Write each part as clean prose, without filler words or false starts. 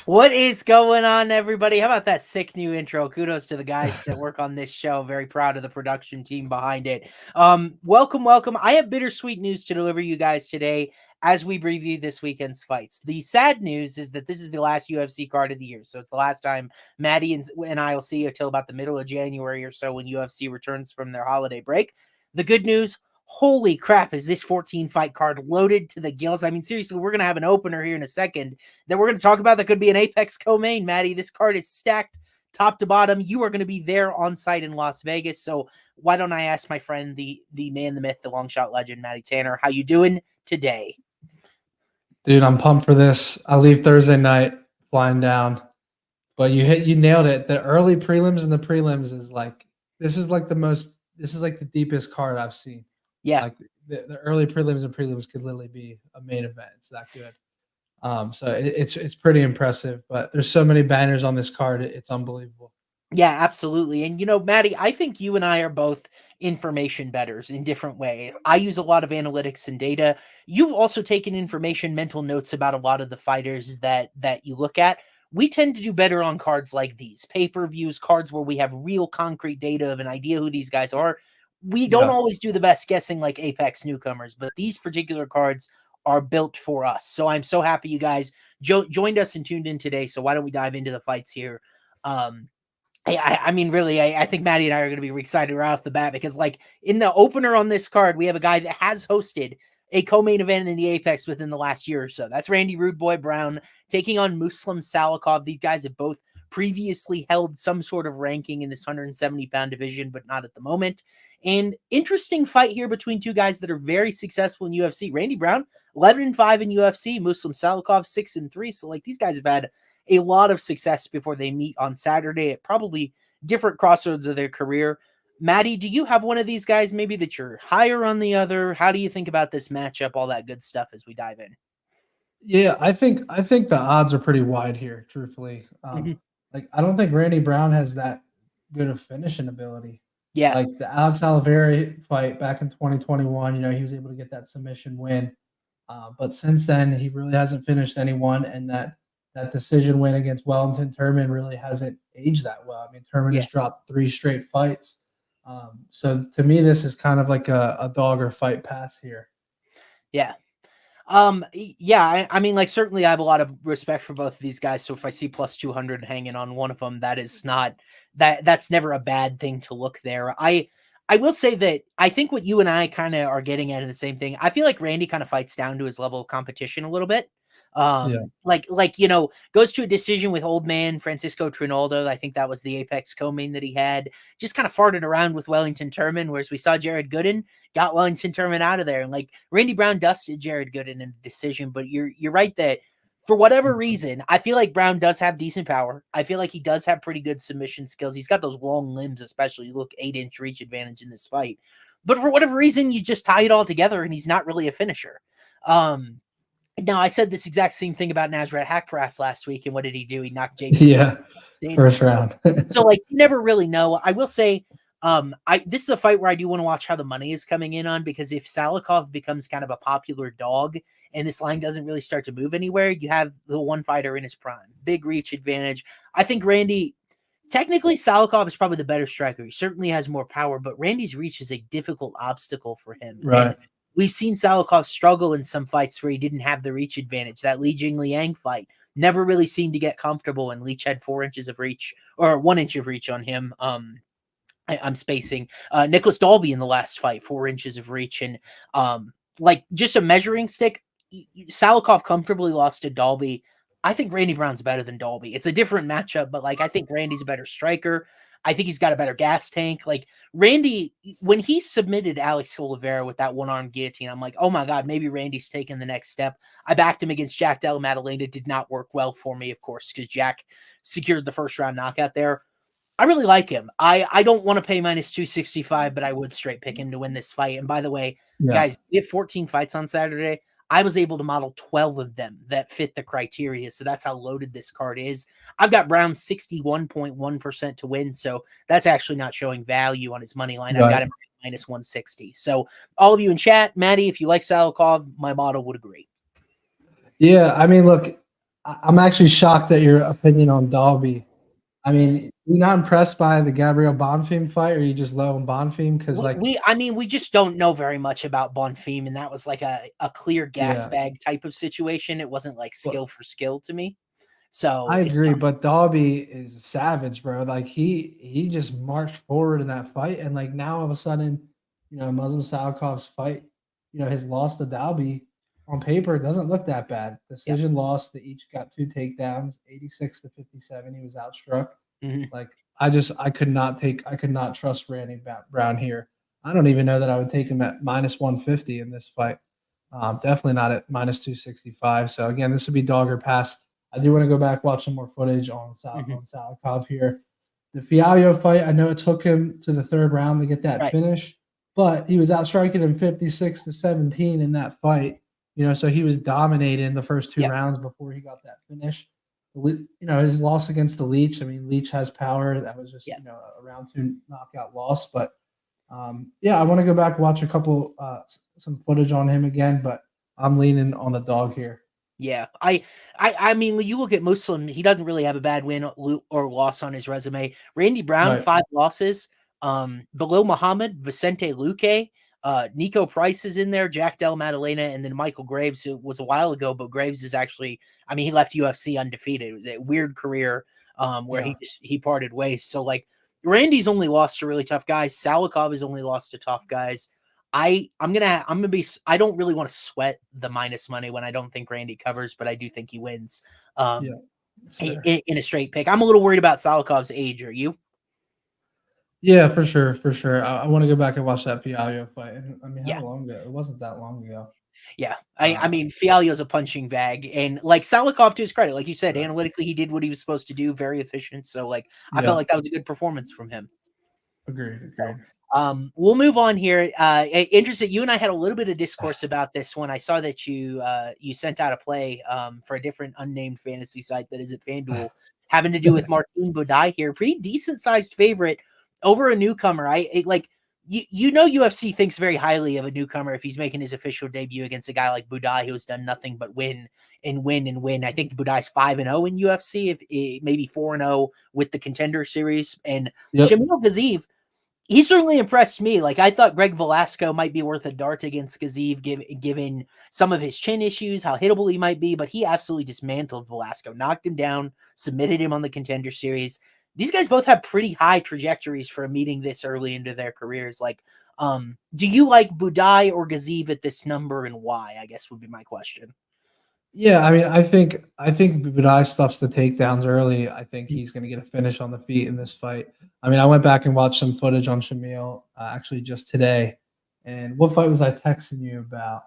What is going on, everybody? How about that sick new intro? Kudos to the guys that work on this show. Very proud of the production team behind it. Welcome. I have bittersweet news to deliver you guys today as we preview this weekend's fights. The sad news is that this is the last UFC card of the year, so it's the last time Maddie and I will see you until about the middle of January or so when UFC returns from their holiday break. The good news, holy crap, is this 14 fight card loaded to the gills? I mean, seriously, we're going to have an opener here in a second that we're going to talk about that could be an Apex co-main, Maddie. This card is stacked top to bottom. You are going to be there on site in Las Vegas. So why don't I ask my friend, the man, the myth, the long shot legend, Maddie Tanner, how you doing today? Dude, I'm pumped for this. I leave Thursday night flying down. But you nailed it. The early prelims and the prelims is like this is like the deepest card I've seen. Yeah. Like the early prelims and prelims could literally be a main event. It's that good. So it's pretty impressive. But there's so many banners on this card. It's unbelievable. Yeah, absolutely. And Maddie, I think you and I are both information bettors in different ways. I use a lot of analytics and data. You've also taken information, mental notes about a lot of the fighters that you look at. We tend to do better on cards like these, pay-per-views, cards where we have real concrete data of an idea who these guys are. We don't always do the best guessing like Apex newcomers, but these particular cards are built for us. So I'm so happy you guys joined us and tuned in today. So why don't we dive into the fights here? I mean, really, I think Maddie and I are going to be excited right off the bat because, like, in the opener on this card, we have a guy that has hosted a co-main event in the Apex within the last year or so. That's Randy Rude Boy Brown taking on Muslim Salikhov. These guys have both previously held some sort of ranking in this 170-pound division, but not at the moment. And interesting fight here between two guys that are very successful in UFC. Randy Brown, 11-5 in UFC. Muslim Salikhov, 6-3. So, like, these guys have had a lot of success before they meet on Saturday at probably different crossroads of their career. Maddie, do you have one of these guys maybe that you're higher on the other? How do you think about this matchup, all that good stuff as we dive in? Yeah, I think the odds are pretty wide here, truthfully. Like I don't think Randy Brown has that good of finishing ability. Yeah. Like the Alex Oliveira fight back in 2021, he was able to get that submission win. But since then, he really hasn't finished anyone, and that decision win against Wellington Turman really hasn't aged that well. I mean, Turman has dropped 3 straight fights. So to me, this is kind of like a dog or fight pass here. Yeah. I mean, like, certainly I have a lot of respect for both of these guys. So if I see plus 200 hanging on one of them, that is not that's never a bad thing to look there. I will say that I think what you and I kind of are getting at is the same thing. I feel like Randy kind of fights down to his level of competition a little bit. Goes to a decision with old man Francisco Trinaldo. I think that was the Apex co-main that he had. Just kind of farted around with Wellington Turman, whereas we saw Jared Gooden got Wellington Turman out of there. And like Randy Brown dusted Jared Gooden in a decision, but you're right that for whatever reason, I feel like Brown does have decent power. I feel like he does have pretty good submission skills. He's got those long limbs, especially. Look, 8-inch reach advantage in this fight. But for whatever reason, you just tie it all together, and he's not really a finisher. Now, I said this exact same thing about Nasrat Haqparast last week, and what did he do? He knocked JP. First round. So, like, you never really know. I will say, this is a fight where I do want to watch how the money is coming in on, because if Salikhov becomes kind of a popular dog and this line doesn't really start to move anywhere, you have the one fighter in his prime. Big reach advantage. I think technically Salikhov is probably the better striker. He certainly has more power, but Randy's reach is a difficult obstacle for him. Right. And we've seen Salikhov struggle in some fights where he didn't have the reach advantage. That Li Jingliang fight never really seemed to get comfortable, and Leach had 4 inches of reach, or 1 inch of reach on him. I'm spacing. Nicholas Dalby in the last fight, 4 inches of reach, and like just a measuring stick. Salikhov comfortably lost to Dalby. I think Randy Brown's better than Dalby. It's a different matchup, but like I think Randy's a better striker. I think he's got a better gas tank. Like Randy, when he submitted Alex Oliveira with that one-arm guillotine, I'm like, oh my God, maybe Randy's taking the next step. I backed him against Jack Della Maddalena. Did not work well for me, of course, because Jack secured the first round knockout there. I really like him. I don't want to pay minus 265, but I would straight pick him to win this fight. And by the way, guys, we have 14 fights on Saturday. I was able to model 12 of them that fit the criteria. So that's how loaded this card is. I've got Brown 61.1% to win. So that's actually not showing value on his money line. Right. I got him minus 160. So all of you in chat, Maddie, if you like Salikhov, my model would agree. Yeah. I mean, look, I'm actually shocked at your opinion on Dalby. I mean, you're not impressed by the Gabriel Bonfim fight, or are you just low on Bonfim? Because I mean, we just don't know very much about Bonfim, and that was like a clear gas bag type of situation. It wasn't like skill for skill to me. So I it's agree, tough. but Dalby is a savage, bro. Like he just marched forward in that fight, and like now all of a sudden, Muslim Salikhov's fight, his loss to Dalby on paper doesn't look that bad. Yep. Decision loss. They each got 2 takedowns, 86-57. He was outstruck. Mhm. Like I could not trust Randy Brown here. I don't even know that I would take him at -150 in this fight. Definitely not at -265. So again, this would be dog or pass. I do want to go back, watch some more footage on Salikhov here. The Fialho fight, I know it took him to the 3rd round to get that finish, but he was outstriking him 56-17 in that fight. So he was dominating the first 2 rounds before he got that finish. His loss against the Leech. I mean, Leech has power. That was just a round 2 knockout loss. But I want to go back, watch a couple some footage on him again. But I'm leaning on the dog here. Yeah, I mean, when you look at Muslim, he doesn't really have a bad win or loss on his resume. Randy Brown, 5 losses. Below Muhammad, Vicente Luque, Nico Price is in there, Jack Del Maddalena, and then Michael Graves, who was a while ago, but Graves is actually, I mean, he left UFC undefeated. It was a weird career where he parted ways. So like Randy's only lost to really tough guys. Salikhov has only lost to tough guys. I don't really want to sweat the minus money when I don't think Randy covers, but I do think he wins in a straight pick. I'm a little worried about Salikhov's age. Are you? Yeah, for sure. I want to go back and watch that Fialho fight. I mean, how long ago? It wasn't that long ago. Yeah, I mean, Fialho's a punching bag, and like Salikhov, to his credit, like you said, analytically he did what he was supposed to do, very efficient. So like, I felt like that was a good performance from him. Agreed. So, we'll move on here. Interested, you and I had a little bit of discourse about this when I saw that you sent out a play for a different unnamed fantasy site that isn't FanDuel, having to do with Martin Buday here. Pretty decent sized favorite over a newcomer. UFC thinks very highly of a newcomer if he's making his official debut against a guy like Buday, who has done nothing but win and win and win. I think Buday's 5-0 in UFC, if maybe 4-0 with the Contender Series. And Shamil Gaziev, he certainly impressed me. Like, I thought Greg Velasco might be worth a dart against Gaziev, given some of his chin issues, how hittable he might be, but he absolutely dismantled Velasco, knocked him down, submitted him on the Contender Series. These guys both have pretty high trajectories for meeting this early into their careers. Like, do you like Buday or Gaziev at this number, and why, I guess would be my question. Yeah, I mean, I think Buday stuffs the takedowns early. I think he's going to get a finish on the feet in this fight. I mean, I went back and watched some footage on Shamil actually just today. And what fight was I texting you about?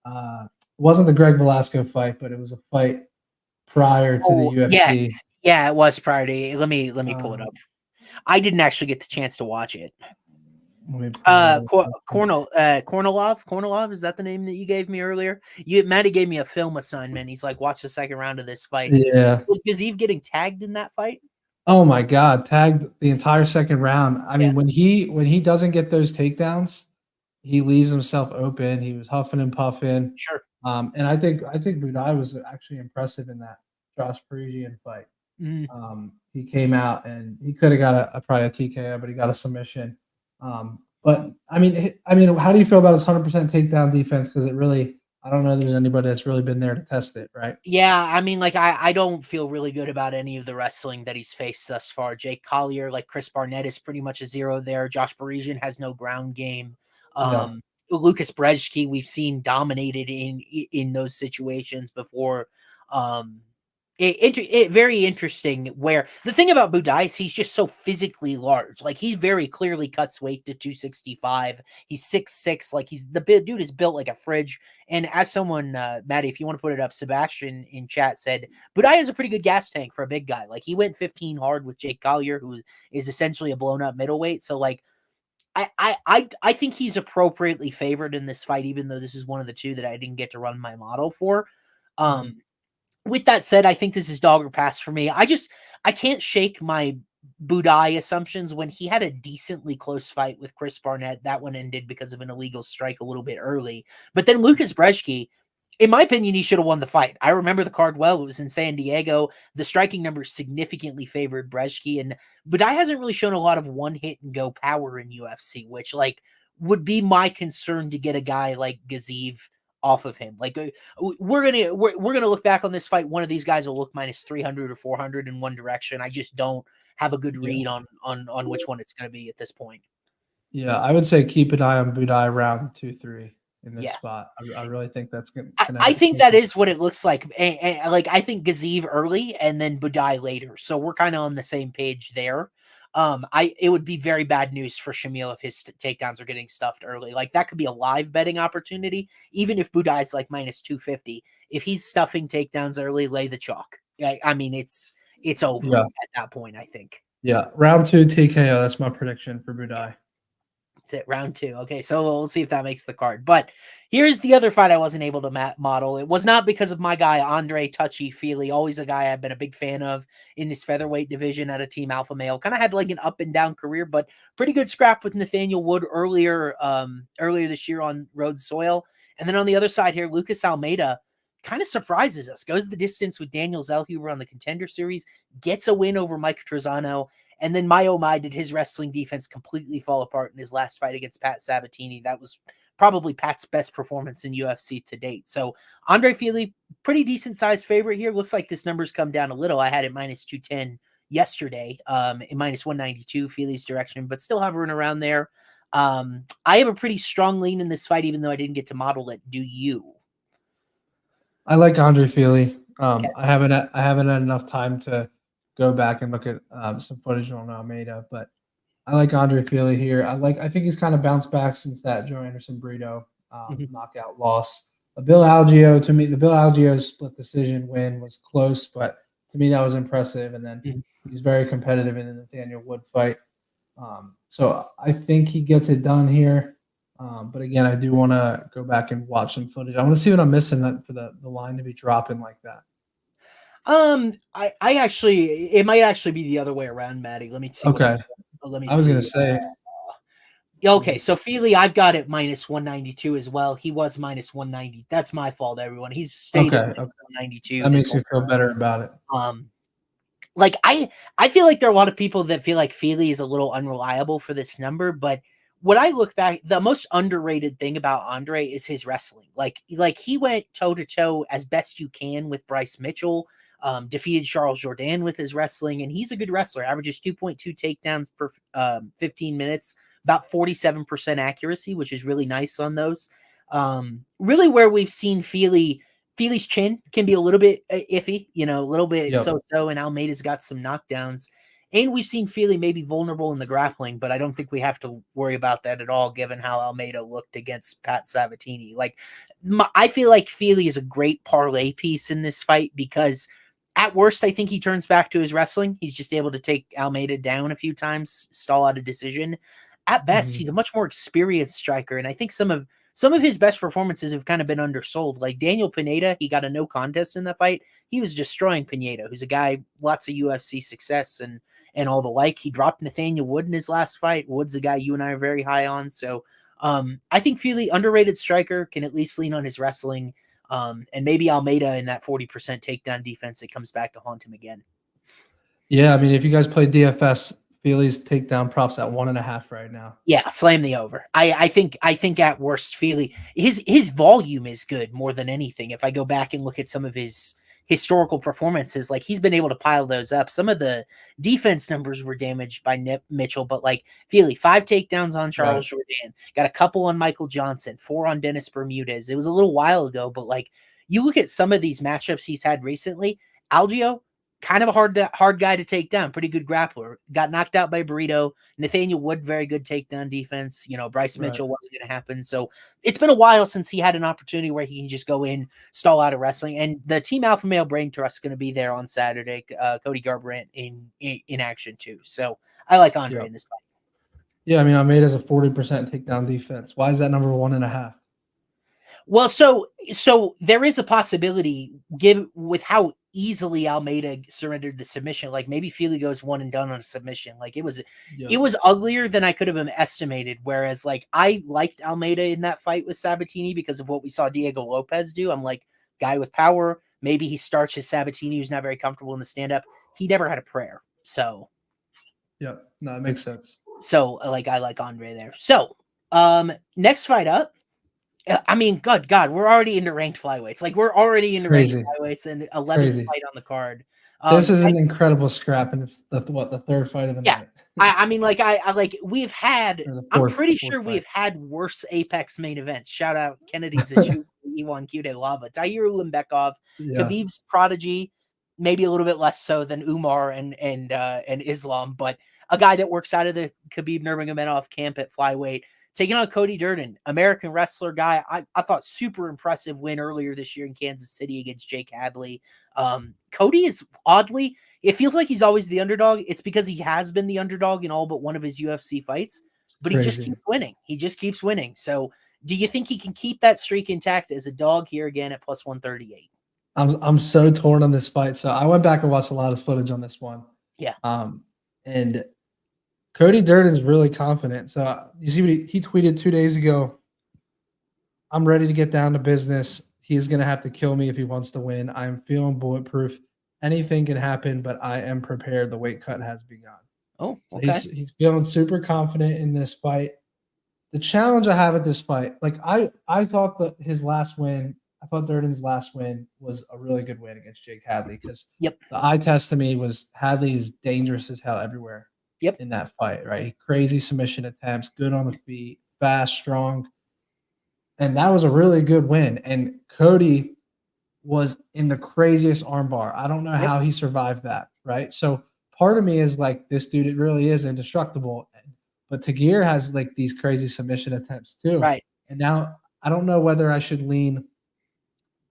It wasn't the Greg Velasco fight, but it was a fight prior to the UFC. Yes. Yeah, it was prior to. Let me pull it up. I didn't actually get the chance to watch it. Kornilov, is that the name that you gave me earlier? Matty gave me a film assignment. He's like, watch the second round of this fight. Yeah. Was Gaziev getting tagged in that fight? Oh my God, tagged the entire second round. I mean, when he doesn't get those takedowns, he leaves himself open. He was huffing and puffing. Sure. And I think Buday was actually impressive in that Josh Parisian fight. He came out and he could have got probably a TKO, but he got a submission. But I mean, how do you feel about his 100% takedown defense? Because it really, I don't know, there's anybody that's really been there to test it, right? Yeah, I mean, like I don't feel really good about any of the wrestling that he's faced thus far. Jake Collier, like Chris Barnett, is pretty much a zero there. Josh Parisian has no ground game. Lucas Brzeski, we've seen dominated in those situations before. Very interesting. Where the thing about Buday is he's just so physically large. Like, he very clearly cuts weight to 265. He's 6'6". Like, the dude is built like a fridge. And as someone, Maddie, if you want to put it up, Sebastian in chat said Buday is a pretty good gas tank for a big guy. Like, he went 15 hard with Jake Collier, who is essentially a blown up middleweight. So like, I think he's appropriately favored in this fight, even though this is one of the two that I didn't get to run my model for. With that said, I think this is dog or pass for me. I can't shake my Buday assumptions. When he had a decently close fight with Chris Barnett, that one ended because of an illegal strike a little bit early. But then Lucas Brzeski, In my opinion, he should have won the fight. I remember the card well. It was in San Diego. The striking numbers significantly favored Brzeski, and Buday hasn't really shown a lot of one hit and go power in UFC, which like would be my concern to get a guy like Gaziev off of him. Like we're gonna look back on this fight. One of these guys will look minus 300 or 400 in one direction. I just don't have a good read on which one it's gonna be at this point. Yeah, I would say keep an eye on Buday round 2-3 in this Yeah. spot. I really think that's gonna. I think that is what it looks like. Like I think Gaziev early and then Buday later. So we're kind of on the same page there. It would be very bad news for Shamil if his takedowns are getting stuffed early. Like that could be a live betting opportunity, even if Buday's like minus 250. If he's stuffing takedowns early, lay the chalk. I mean, it's over at that point, I think. Yeah, round 2 TKO. That's my prediction for Buday. It's at round 2. Okay, so we'll see if that makes the card. But here's the other fight I wasn't able to model. It was not because of my guy, Andre Touchy Fili, always a guy I've been a big fan of in this featherweight division at a Team Alpha Male. Kind of had like an up and down career, but pretty good scrap with Nathaniel Wood earlier this year on road soil. And then on the other side here, Lucas Almeida kind of surprises us, goes the distance with Daniel Zellhuber on the Contender Series, gets a win over Mike Trezano. And then my did his wrestling defense completely fall apart in his last fight against Pat Sabatini. That was probably Pat's best performance in UFC to date. So Andre Fili, pretty decent sized favorite here. Looks like this number's come down a little. I had it minus 210 yesterday, in minus 192 Fili's direction, but still hovering around there. I have a pretty strong lean in this fight, even though I didn't get to model it. Do you? I like Andre Fili. Okay. I haven't had enough time to go back and look at some footage on Almeida, but I like Andre Fili here. I think he's kind of bounced back since that Joe Anderson Brito knockout loss. The Bill Algeo split decision win was close, but to me that was impressive. And then he's very competitive in the Nathaniel Wood fight. So I think he gets it done here. But again, I do want to go back and watch some footage. I want to see what I'm missing for the line to be dropping like that. I actually, it might actually be the other way around, Maddie. Let me see. Okay. Let me I was see. gonna say. Okay, so Fili, I've got it minus 192 as well. He was minus 190. That's my fault, everyone. He's stayed at 192. That makes me feel better about it. Like I feel like there are a lot of people that feel like Fili is a little unreliable for this number, but when I look back, the most underrated thing about Andre is his wrestling. Like he went toe to toe as best you can with Bryce Mitchell. Defeated Charles Jourdain with his wrestling, and he's a good wrestler. Averages 2.2 takedowns per 15 minutes, about 47% accuracy, which is really nice on those. Really where we've seen Fili's chin can be a little bit iffy, a little bit so-so, and Almeida's got some knockdowns. And we've seen Fili maybe vulnerable in the grappling, but I don't think we have to worry about that at all, given how Almeida looked against Pat Sabatini. I feel like Fili is a great parlay piece in this fight because at worst, I think he turns back to his wrestling. He's just able to take Almeida down a few times, stall out a decision. At best, he's a much more experienced striker, and I think some of his best performances have kind of been undersold. Like Daniel Pineda, he got a no contest in that fight. He was destroying Pineda, who's a guy, lots of UFC success and all the like. He dropped Nathaniel Wood in his last fight. Wood's a guy you and I are very high on. So I think Fili, underrated striker, can at least lean on his wrestling. And maybe Almeida in that 40% takedown defense that comes back to haunt him again. Yeah, I mean, if you guys play DFS, Fili's takedown props at 1.5 right now. Yeah, slam the over. I think at worst, Fili, his volume is good more than anything. If I go back and look at some of his historical performances, like he's been able to pile those up. Some of the defense numbers were damaged by Mitchell, but like Fili, 5 takedowns on Charles Jourdain, got a couple on Michael Johnson, 4 on Dennis Bermudez. It was a little while ago, but like you look at some of these matchups he's had recently, Algeo, kind of a hard guy to take down. Pretty good grappler. Got knocked out by Burrito. Nathaniel Wood, very good takedown defense. Bryce Mitchell wasn't going to happen. So it's been a while since he had an opportunity where he can just go in, stall out of wrestling. And the Team Alpha Male Brain Trust is going to be there on Saturday. Cody Garbrandt in action too. So I like Andre in this fight. Yeah, I mean, Almeida's a 40% takedown defense. Why is that number 1.5? Well, so there is a possibility, with how easily Almeida surrendered the submission. Like maybe Fili goes one and done on a submission. Like it was uglier than I could have estimated. Whereas like I liked Almeida in that fight with Sabatini because of what we saw Diego Lopez do. I'm like, guy with power. Maybe he starts his Sabatini, who's not very comfortable in the stand up. He never had a prayer, so yeah, no, it makes sense. So like I like Andre there. So next fight up. I mean, God, we're already into ranked flyweights. Like we're already into ranked flyweights and 11th fight on the card. This is an incredible scrap, and it's the third fight of the night. I mean, like I like we've had. I'm pretty sure we've had worse Apex main events. Shout out Kennedy Zachu, Iwan Cude Lava, Tagir Ulanbekov, Khabib's prodigy, maybe a little bit less so than Umar and Islam, but a guy that works out of the Khabib Nurmagomedov camp at flyweight. Taking on Cody Durden, American wrestler guy. I thought super impressive win earlier this year in Kansas City against Jake Hadley. Cody is oddly, it feels like he's always the underdog. It's because he has been the underdog in all but one of his UFC fights, but he just keeps winning. He just keeps winning. So do you think he can keep that streak intact as a dog here again at plus 138? I'm so torn on this fight. So I went back and watched a lot of footage on this one. Yeah. And Cody Durden's really confident. So you see what he tweeted 2 days ago. I'm ready to get down to business. He's going to have to kill me if he wants to win. I'm feeling bulletproof. Anything can happen, but I am prepared. The weight cut has begun. Oh, okay. So he's feeling super confident in this fight. The challenge I have at this fight, like I thought that his last win, I thought Durden's last win was a really good win against Jake Hadley because the eye test to me was Hadley is dangerous as hell everywhere. In that fight, right? Crazy submission attempts, good on the feet, fast, strong. And that was a really good win. And Cody was in the craziest armbar. I don't know how he survived that, right? So part of me is like, this dude, it really is indestructible. But Tagir has like these crazy submission attempts too. Right. And now I don't know whether I should lean,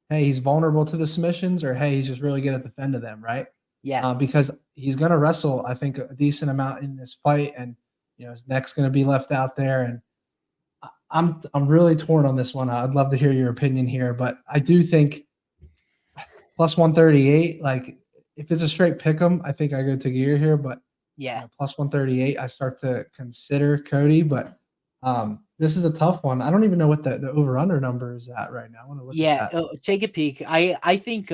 hey, he's vulnerable to the submissions, or hey, he's just really good at defending them, right? Yeah. Because he's going to wrestle, I think, a decent amount in this fight, and his neck's going to be left out there. And I'm really torn on this one. I'd love to hear your opinion here, but I do think plus 138. Like if it's a straight pick'em, I think I go Tagir here. But plus 138, I start to consider Cody. But this is a tough one. I don't even know what the over under number is at right now. I want to look at that. Take a peek. I think.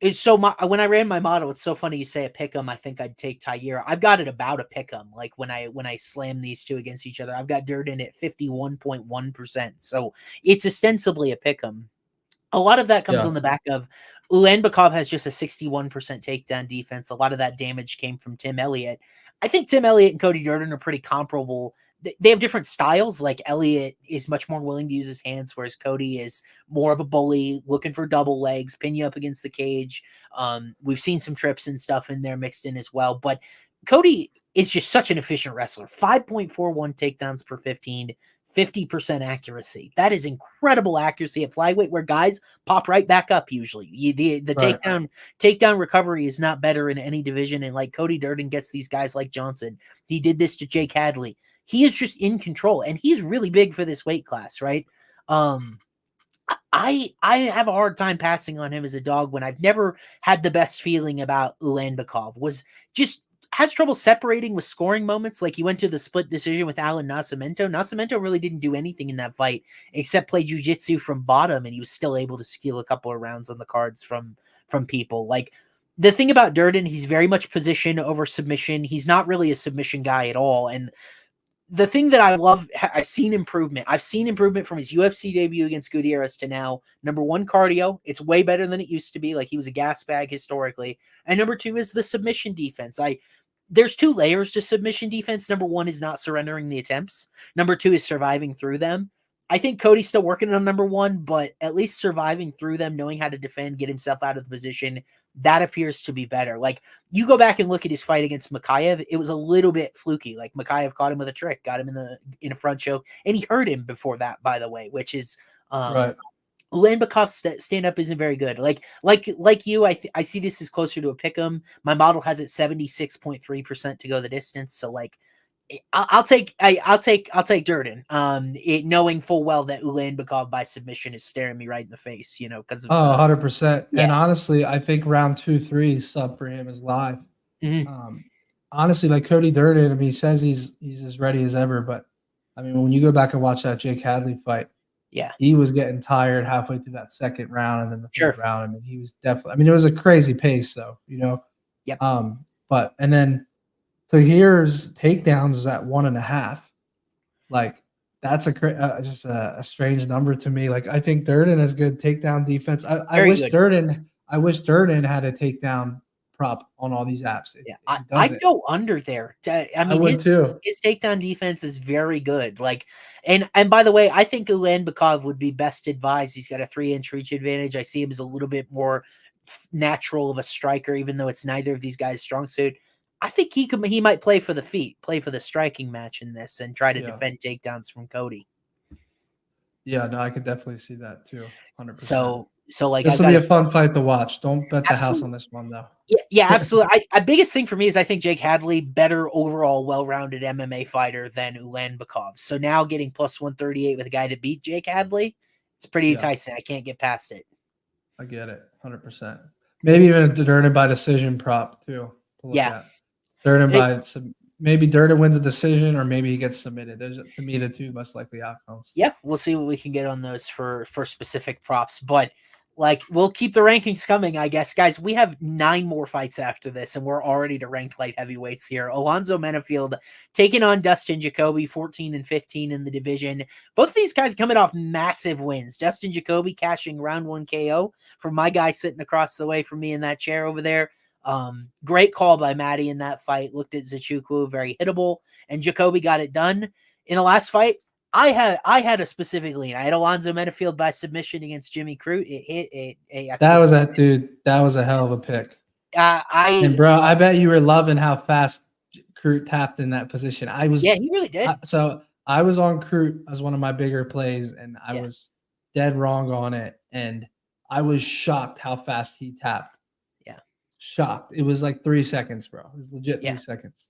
It's so when I ran my model, it's so funny you say a pick'em. I think I'd take Tagir. I've got it about a pick'em. Like when I slam these two against each other, I've got Durden at 51.1%. So it's ostensibly a pick'em. A lot of that comes on the back of Ulanbekov has just a 61% takedown defense. A lot of that damage came from Tim Elliott. I think Tim Elliott and Cody Durden are pretty comparable. They have different styles. Like Elliott is much more willing to use his hands, whereas Cody is more of a bully, looking for double legs, pin you up against the cage. We've seen some trips and stuff in there mixed in as well. But Cody is just such an efficient wrestler. 5.41 takedowns per 15, 50% accuracy. That is incredible accuracy at flyweight, where guys pop right back up usually. The takedown recovery is not better in any division. And like Cody Durden gets these guys like Johnson. He did this to Jake Hadley. He is just in control, and he's really big for this weight class, right? I have a hard time passing on him as a dog when I've never had the best feeling about Ulanbekov. Has trouble separating with scoring moments. Like he went to the split decision with Alan Nascimento. Nascimento really didn't do anything in that fight except play jiu-jitsu from bottom, and he was still able to steal a couple of rounds on the cards from people. Like the thing about Durden, he's very much position over submission. He's not really a submission guy at all, and the thing that I love, I've seen improvement. I've seen improvement from his UFC debut against Gutierrez to now. Number one, cardio. It's way better than it used to be. Like he was a gas bag historically. And number two is the submission defense. There's two layers to submission defense. Number one is not surrendering the attempts. Number two is surviving through them. I think Cody's still working on number one, but at least surviving through them, knowing how to defend, get himself out of the position, that appears to be better. Like you go back and look at his fight against Machado, it was a little bit fluky. Like Machado caught him with a trick, got him in a front choke, and he hurt him before that, by the way, which is right. Ulanbekov's stand-up isn't very good. Like you, I see this as closer to a pick'em. My model has it 76.3% to go the distance. So like I'll take Durden. Knowing full well that Ulanbekov by submission is staring me right in the face, because of Oh, 100%. yeah. And honestly, I think round 2-3 sub for him is live. Mhm. Honestly, like Cody Durden, I mean, he says he's as ready as ever, but I mean, when you go back and watch that Jake Hadley fight, Yeah, he was getting tired halfway through that second round and then the third sure. round. I mean, he was definitely. I mean, it was a crazy pace, though. Yep. But and then Tagir's takedowns is at 1.5. Like that's just a strange number to me. Like I think Durden has good takedown defense. I Very wish good. Durden had a takedown prop on all these apps. Yeah, He I'd doesn't. go under there. I I mean, would too. his takedown defense is very good. Like, and by the way, I think Ulanbekov would be best advised. He's got a 3-inch reach advantage. I see him as a little bit more natural of a striker, even though it's neither of these guys' strong suit. I think he might play for the feet, play for the striking match in this, and try to Yeah. defend takedowns from Cody. Yeah, no, I could definitely see that too. 100%. So like This will be a fun fight to watch. Don't bet the house on this one though. Yeah, absolutely. Biggest thing for me is I think Jake Hadley, better overall, well-rounded MMA fighter than Ulanbekov. So now getting plus 138 with a guy that beat Jake Hadley, it's pretty enticing. I can't get past it. I get it, 100%. Maybe even a Durden by decision prop too. To look at. Durden by maybe Durden wins a decision or maybe he gets submitted. There's to me the two most likely outcomes. Yeah, we'll see what we can get on those for specific props, but. Like, we'll keep the rankings coming, I guess. Guys, we have 9 more fights after this, and we're already to ranked light heavyweights here. Alonzo Menifield taking on Dustin Jacoby, 14-15 in the division. Both of these guys coming off massive wins. Dustin Jacoby cashing round 1 KO from my guy sitting across the way from me in that chair over there. Great call by Maddie in that fight. Looked at Zachukwu, very hittable, and Jacoby got it done. In the last fight, I had a specific lean. I had Alonzo Menifield by submission against Jimmy Crute. It hit it. That was a hell of a pick. And bro, I bet you were loving how fast Crute tapped in that position. Yeah, he really did. I was on Crute as one of my bigger plays, and I was dead wrong on it. And I was shocked how fast he tapped. Yeah, shocked. It was like 3 seconds, bro. It was legit 3 seconds.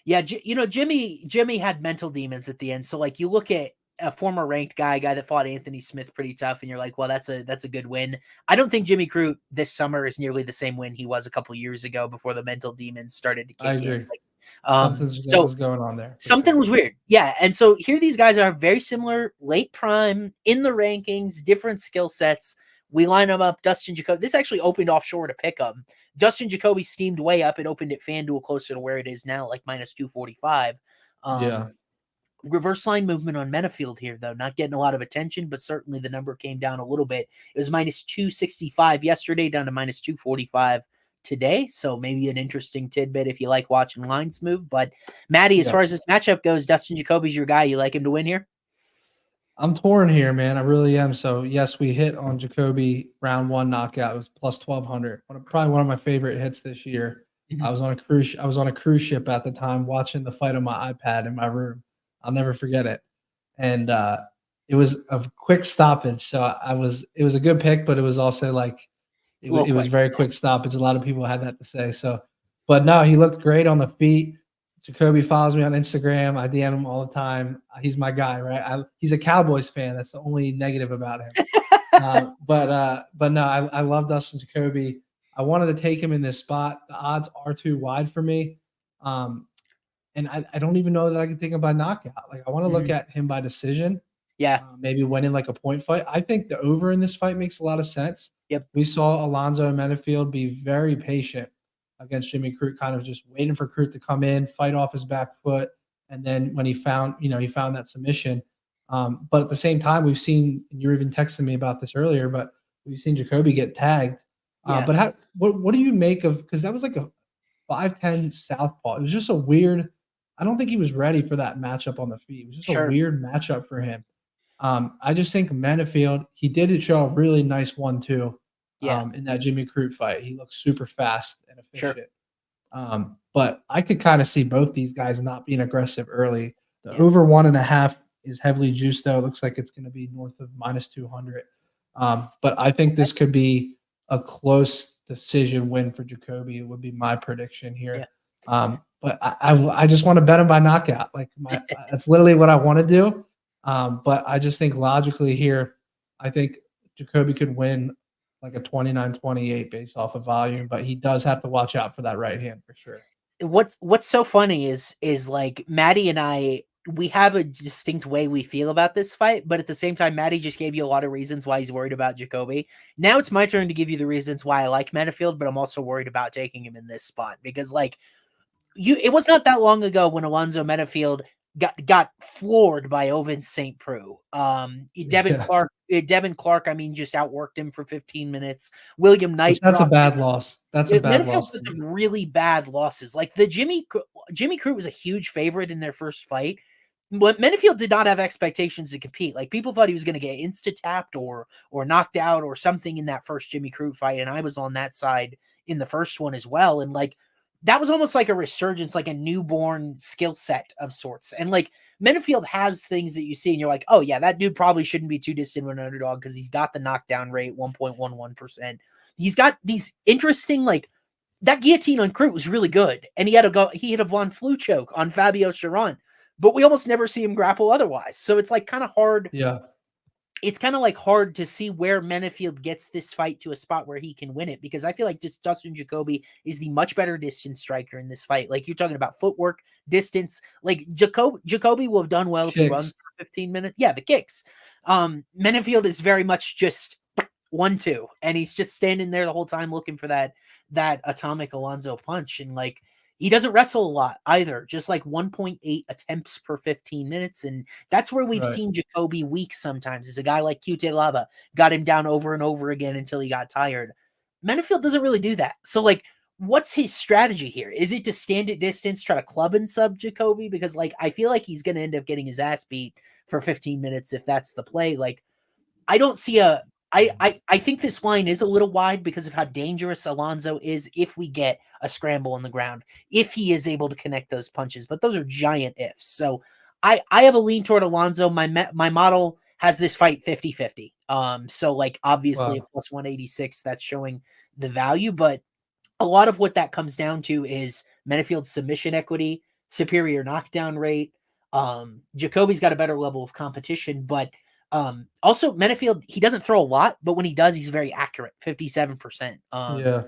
Yeah, Jimmy had mental demons at the end. So like you look at a former ranked guy that fought Anthony Smith pretty tough, and you're like, well, that's a good win. I don't think Jimmy Crute this summer is nearly the same win he was a couple years ago before the mental demons started to kick in. Like, something was going on there. Something was weird. Yeah. And so here these guys are very similar, late prime, in the rankings, different skill sets. We line them up. Dustin Jacoby. This actually opened offshore to pick them. Dustin Jacoby steamed way up. It opened at FanDuel closer to where it is now, like minus 245. Reverse line movement on Menifield here, though. Not getting a lot of attention, but certainly the number came down a little bit. It was minus 265 yesterday, down to minus 245 today. So maybe an interesting tidbit if you like watching lines move. But Maddie, as far as this matchup goes, Dustin Jacoby's your guy. You like him to win here? I'm torn here, man. I really am. So yes, we hit on Jacoby round 1 knockout. It was plus 1,200. Probably one of my favorite hits this year. I was on a cruise ship at the time, watching the fight on my iPad in my room. I'll never forget it. And it was a quick stoppage. So it was a good pick, but it was also like it was very quick stoppage. A lot of people had that to say. So, but no, he looked great on the feet. Jacoby follows me on Instagram. I DM him all the time. He's my guy, right? He's a Cowboys fan. That's the only negative about him. But no, I love Dustin Jacoby. I wanted to take him in this spot. The odds are too wide for me. And I don't even know that I can take him by knockout. Like I want to look at him by decision. Yeah. Maybe winning like a point fight. I think the over in this fight makes a lot of sense. Yep. We saw Alonzo and Menifield be very patient against Jimmy Crute, kind of just waiting for Crute to come in, fight off his back foot. And then when he found that submission. But at the same time, we've seen, and you were even texting me about this earlier, but we've seen Jacoby get tagged. But what do you make of, because that was like a 5'10" southpaw. It was just a weird, I don't think he was ready for that matchup on the feet. It was just a weird matchup for him. I just think Menifield, he did show a really nice 1-2 in that Jimmy Crute fight. He looked super fast and efficient. But I could kind of see both these guys not being aggressive early. The over 1.5 is heavily juiced, though. It looks like it's going to be north of minus 200. But I think this could be a close decision win for Jacoby. It would be my prediction here. but I just want to bet him by knockout. Like that's literally what I want to do. But I just think logically here, I think Jacoby could win like a 29-28 based off of volume, but he does have to watch out for that right hand for sure. What's so funny is like Maddie and I, we have a distinct way we feel about this fight, but at the same time, Maddie just gave you a lot of reasons why he's worried about Jacoby. Now it's my turn to give you the reasons why I like Menifield, but I'm also worried about taking him in this spot because like it was not that long ago when Alonzo Menifield got floored by Ovince St. Preux. Devin Clark, I mean, just outworked him for 15 minutes. William Knight. That's a bad loss. That's a bad Menifield loss. Put some really bad losses. Like the Jimmy Crute was a huge favorite in their first fight. But Menifield did not have expectations to compete. Like people thought he was going to get insta-tapped or knocked out or something in that first Jimmy Crute fight. And I was on that side in the first one as well. And like, that was almost like a resurgence, like a newborn skill set of sorts. And like Menifield has things that you see and you're like, oh yeah, that dude probably shouldn't be too distant with an underdog because he's got the knockdown rate, 1.11%. He's got these interesting, like that guillotine on Crute was really good. And he had a Von Flue choke on Fabio Chiron, but we almost never see him grapple otherwise. So it's like kind of hard. Yeah. It's kind of like hard to see where Menifield gets this fight to a spot where he can win it because I feel like just Dustin Jacoby is the much better distance striker in this fight. Like you're talking about footwork, distance, like Jacoby will have done well if he runs for 15 minutes. Yeah, the kicks. Menifield is very much just 1-2 and he's just standing there the whole time looking for that atomic Alonzo punch. And like, he doesn't wrestle a lot either, just like 1.8 attempts per 15 minutes. And that's where we've seen Jacoby weak sometimes. Is a guy like QT Lava got him down over and over again until he got tired. Menifield doesn't really do that. So like, what's his strategy here? Is it to stand at distance, try to club and sub Jacoby? Because like, I feel like he's going to end up getting his ass beat for 15 minutes if that's the play. Like, I don't see I think this line is a little wide because of how dangerous Alonzo is if we get a scramble on the ground, if he is able to connect those punches, but those are giant ifs. So I have a lean toward Alonzo. My model has this fight 50-50. So like obviously a plus 186, that's showing the value, but a lot of what that comes down to is Menifield's submission equity, superior knockdown rate. Jacoby's got a better level of competition, but also Menifield, he doesn't throw a lot, but when he does, he's very accurate, 57%. Yeah.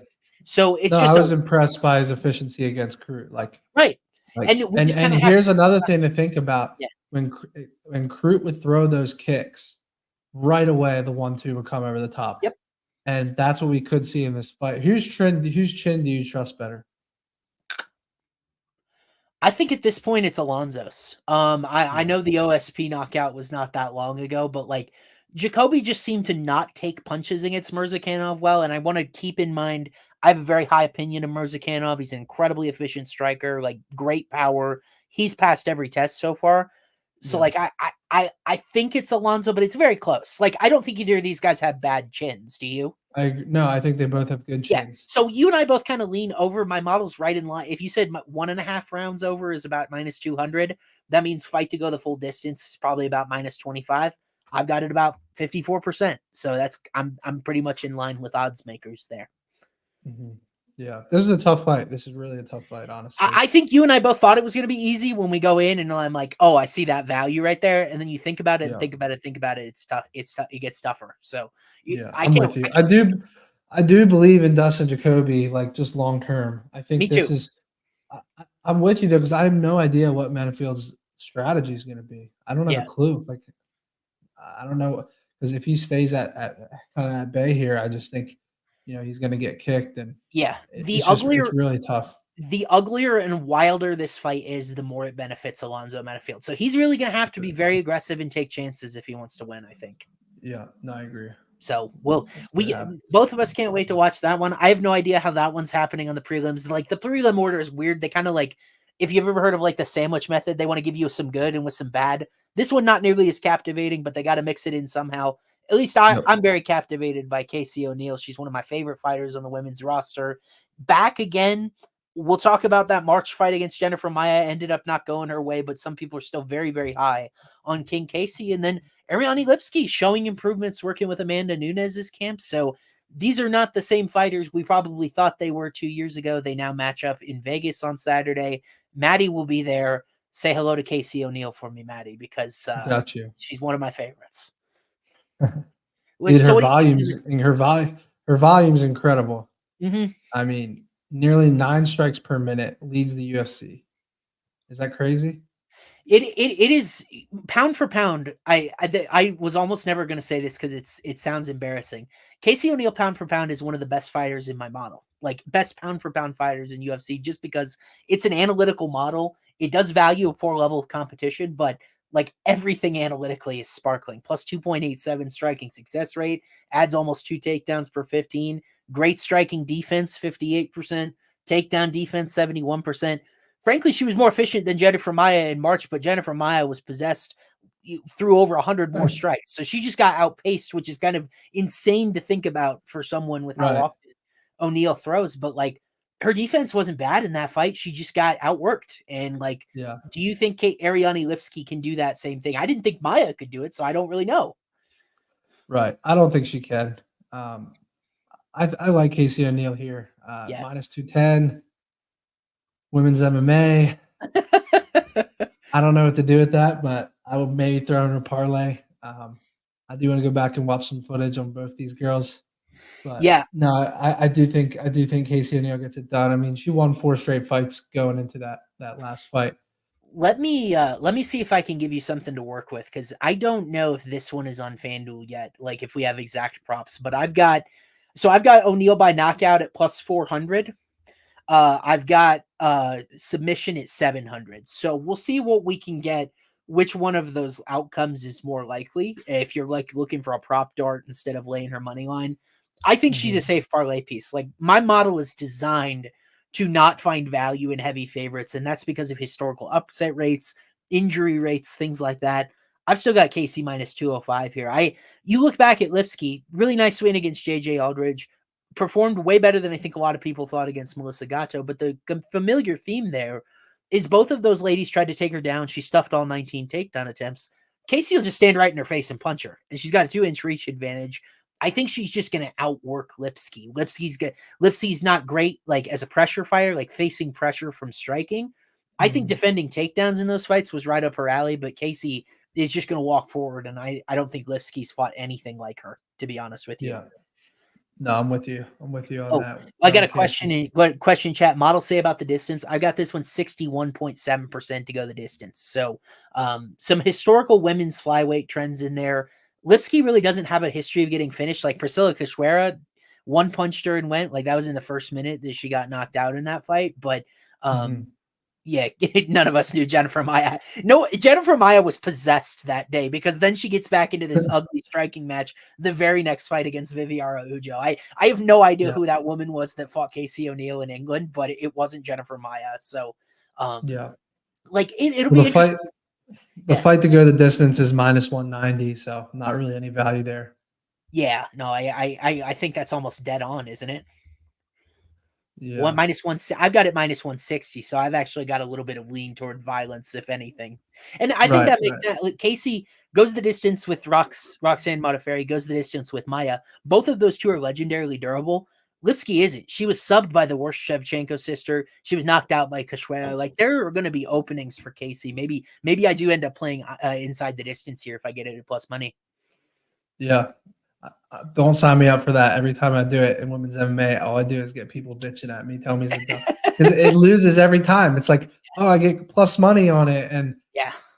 So it's I was impressed by his efficiency against Crute. Right. And here's another thing to think about. Yeah. When Crute would throw those kicks, right away the 1-2 would come over the top. Yep. And that's what we could see in this fight. Whose chin do you trust better? I think at this point it's Alonzo's. I know the OSP knockout was not that long ago, but like Jacoby just seemed to not take punches against Mirzakhanov well. And I want to keep in mind, I have a very high opinion of Mirzakhanov. He's an incredibly efficient striker, like great power. He's passed every test so far. So like I think it's Alonzo, but it's very close. Like I don't think either of these guys have bad chins. Do you? No, I think they both have good chins. Yeah. So you and I both kind of lean over. My model's right in line. If you said 1.5 rounds over is about minus 200, that means fight to go the full distance is probably about minus 25. I've got it about 54%. So that's I'm pretty much in line with odds makers there. Mm-hmm. Yeah, this is a tough fight. This is really a tough fight, honestly. I think you and I both thought it was going to be easy when we go in, and I'm like, oh, I see that value right there. And then you think about it and think about it. It's tough. It's tough. It gets tougher. So I'm with you. I do believe in Dustin Jacoby, like just long term. I think this is. I'm with you though, because I have no idea what Menifield's strategy is going to be. I don't have a clue. Like, I don't know, because if he stays at kind of at bay here, I just think, he's going to get kicked, and it's really tough. The uglier and wilder this fight is, the more it benefits Alonzo Menifield. So he's really going to have to be very aggressive and take chances if he wants to win, I think. Yeah, no, I agree. So both of us can't wait to watch that one. I have no idea how that one's happening on the prelims. Like the prelim order is weird. They kind of like, if you've ever heard of like the sandwich method, they want to give you some good and with some bad. This one not nearly as captivating, but they got to mix it in somehow. At least I'm very captivated by Casey O'Neill. She's one of my favorite fighters on the women's roster. Back again. We'll talk about that March fight against Jennifer Maia. Ended up not going her way, but some people are still very, very high on King Casey. And then Ariane Lipski showing improvements working with Amanda Nunes's camp. So these are not the same fighters we probably thought they were 2 years ago. They now match up in Vegas on Saturday. Maddie will be there. Say hello to Casey O'Neill for me, Maddie, because Got you. she's one of my favorites. Dude, So her volume's incredible. Mm-hmm. I mean, nearly 9 strikes per minute, leads the UFC. Is that crazy? It is pound for pound. I was almost never going to say this because it sounds embarrassing. Casey O'Neill pound for pound is one of the best fighters in my model, like best pound for pound fighters in UFC, just because it's an analytical model. It does value a poor level of competition, but like everything analytically is sparkling. Plus 2.87 striking success rate, adds almost 2 takedowns per 15. Great striking defense, 58%. Takedown defense, 71%. Frankly, she was more efficient than Jennifer Maia in March, but Jennifer Maia was possessed through over 100 more strikes. So she just got outpaced, which is kind of insane to think about for someone with how often O'Neill throws. But like her defense wasn't bad in that fight. She just got outworked. And like, do you think Ariane Lipski can do that same thing? I didn't think Maia could do it, so I don't really know. Right. I don't think she can. I like Casey O'Neill here. Minus 210. Women's MMA. I don't know what to do with that, but I will maybe throw in a parlay. I do want to go back and watch some footage on both these girls. But no, I do think Casey O'Neill gets it done. I mean, she won 4 straight fights going into that last fight. Let me see if I can give you something to work with, because I don't know if this one is on FanDuel yet, like if we have exact props, but I've got O'Neill by knockout at plus 400. I've got submission at 700. So we'll see what we can get, which one of those outcomes is more likely. If you're like looking for a prop dart instead of laying her money line, I think she's a safe parlay piece. Like my model is designed to not find value in heavy favorites, and that's because of historical upset rates, injury rates, things like that. I've still got Casey minus 205 here. You look back at Lipski, really nice win against JJ Aldridge. Performed way better than I think a lot of people thought against Melissa Gatto, but the familiar theme there is both of those ladies tried to take her down. She stuffed all 19 takedown attempts. Casey will just stand right in her face and punch her, and she's got a 2-inch reach advantage. I think she's just going to outwork Lipski. Lipski's not great like as a pressure fighter, like facing pressure from striking. I think defending takedowns in those fights was right up her alley, but Casey is just going to walk forward, and I don't think Lipski's fought anything like her, to be honest with you. Yeah. No, I'm with you. I'm with you on that. I got a question chat. Model say about the distance. I got this one 61.7% to go the distance. So some historical women's flyweight trends in there. Lipski really doesn't have a history of getting finished. Like Priscilla Cachoeira one punched her and went. Like that was in the first minute that she got knocked out in that fight. But yeah, none of us knew Jennifer Maia. No, Jennifer Maia was possessed that day, because then she gets back into this ugly striking match the very next fight against Viviara Ujo. I have no idea who that woman was that fought Casey O'Neill in England, but it wasn't Jennifer Maia. So, like it'll be interesting. The fight to go the distance is minus 190, so not really any value there. Yeah, no, I think that's almost dead on, isn't it? Yeah. I've got it minus 160, so I've actually got a little bit of lean toward violence, if anything. And I think that makes sense. Like Casey goes the distance with Roxanne Modafferi, goes the distance with Maia. Both of those two are legendarily durable. Lipski isn't. She was subbed by the worst Shevchenko sister. She was knocked out by Cachoeira. Like there are going to be openings for Casey. Maybe I do end up playing inside the distance here if I get it at plus money. Yeah. Don't sign me up for that. Every time I do it in women's MMA, all I do is get people bitching at me, telling me because it loses every time. It's like, oh, I get plus money on it, and